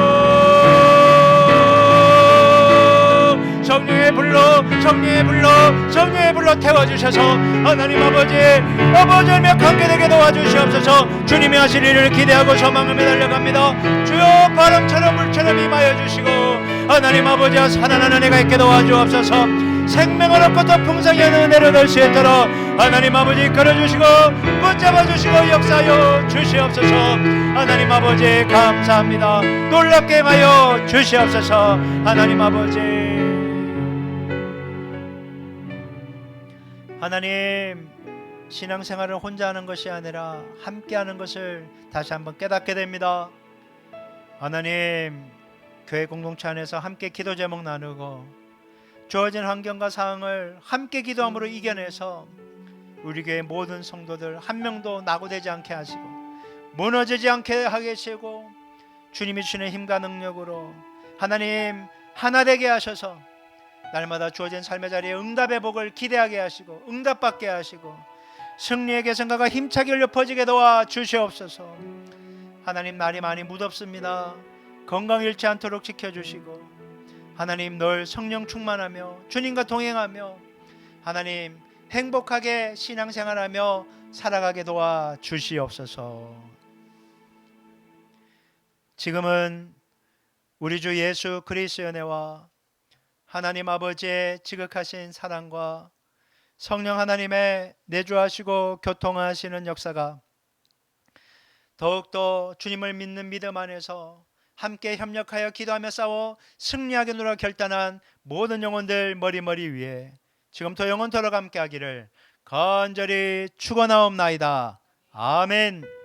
성령의 불로 태워주셔서 하나님 아버지며 관계되게 도와주시옵소서. 주님이 하실 일을 기대하고 소망하며 달려갑니다. 주여 바람처럼 물처럼 임하여 주시고 하나님 아버지와 살아나는 은혜가 있게 도와주옵소서. 생명을 얻고 더 풍성히 하는 은혜를 얻을 수 있도록 하나님 아버지 이끌어주시고 붙잡아주시고 역사하여 주시옵소서. 하나님 아버지 감사합니다. 놀랍게 하여 주시옵소서. 하나님 아버지 하나님 신앙생활을 혼자 하는 것이 아니라 함께하는 것을 다시 한번 깨닫게 됩니다. 하나님 교회 공동체 안에서 함께 기도 제목 나누고 주어진 환경과 상황을 함께 기도함으로 이겨내서 우리 교회 모든 성도들 한 명도 낙오되지 않게 하시고 무너지지 않게 하게 하시고 주님이 주시는 힘과 능력으로 하나님 하나 되게 하셔서 날마다 주어진 삶의 자리에 응답의 복을 기대하게 하시고 응답받게 하시고 승리의 개성과가 힘차게 흘려 퍼지게 도와주시옵소서. 하나님 날이 많이 무덥습니다. 건강 잃지 않도록 지켜주시고 하나님 늘 성령 충만하며 주님과 동행하며 하나님 행복하게 신앙생활하며 살아가게 도와주시옵소서. 지금은 우리 주 예수 그리스도의 은혜와 하나님 아버지의 지극하신 사랑과 성령 하나님의 내주하시고 교통하시는 역사가 더욱더 주님을 믿는 믿음 안에서 함께 협력하여 기도하며 싸워 승리하게 누려 결단한 모든 영혼들 머리 위에 지금부터 영원토록 함께 하기를 간절히 축원하옵나이다. 아멘.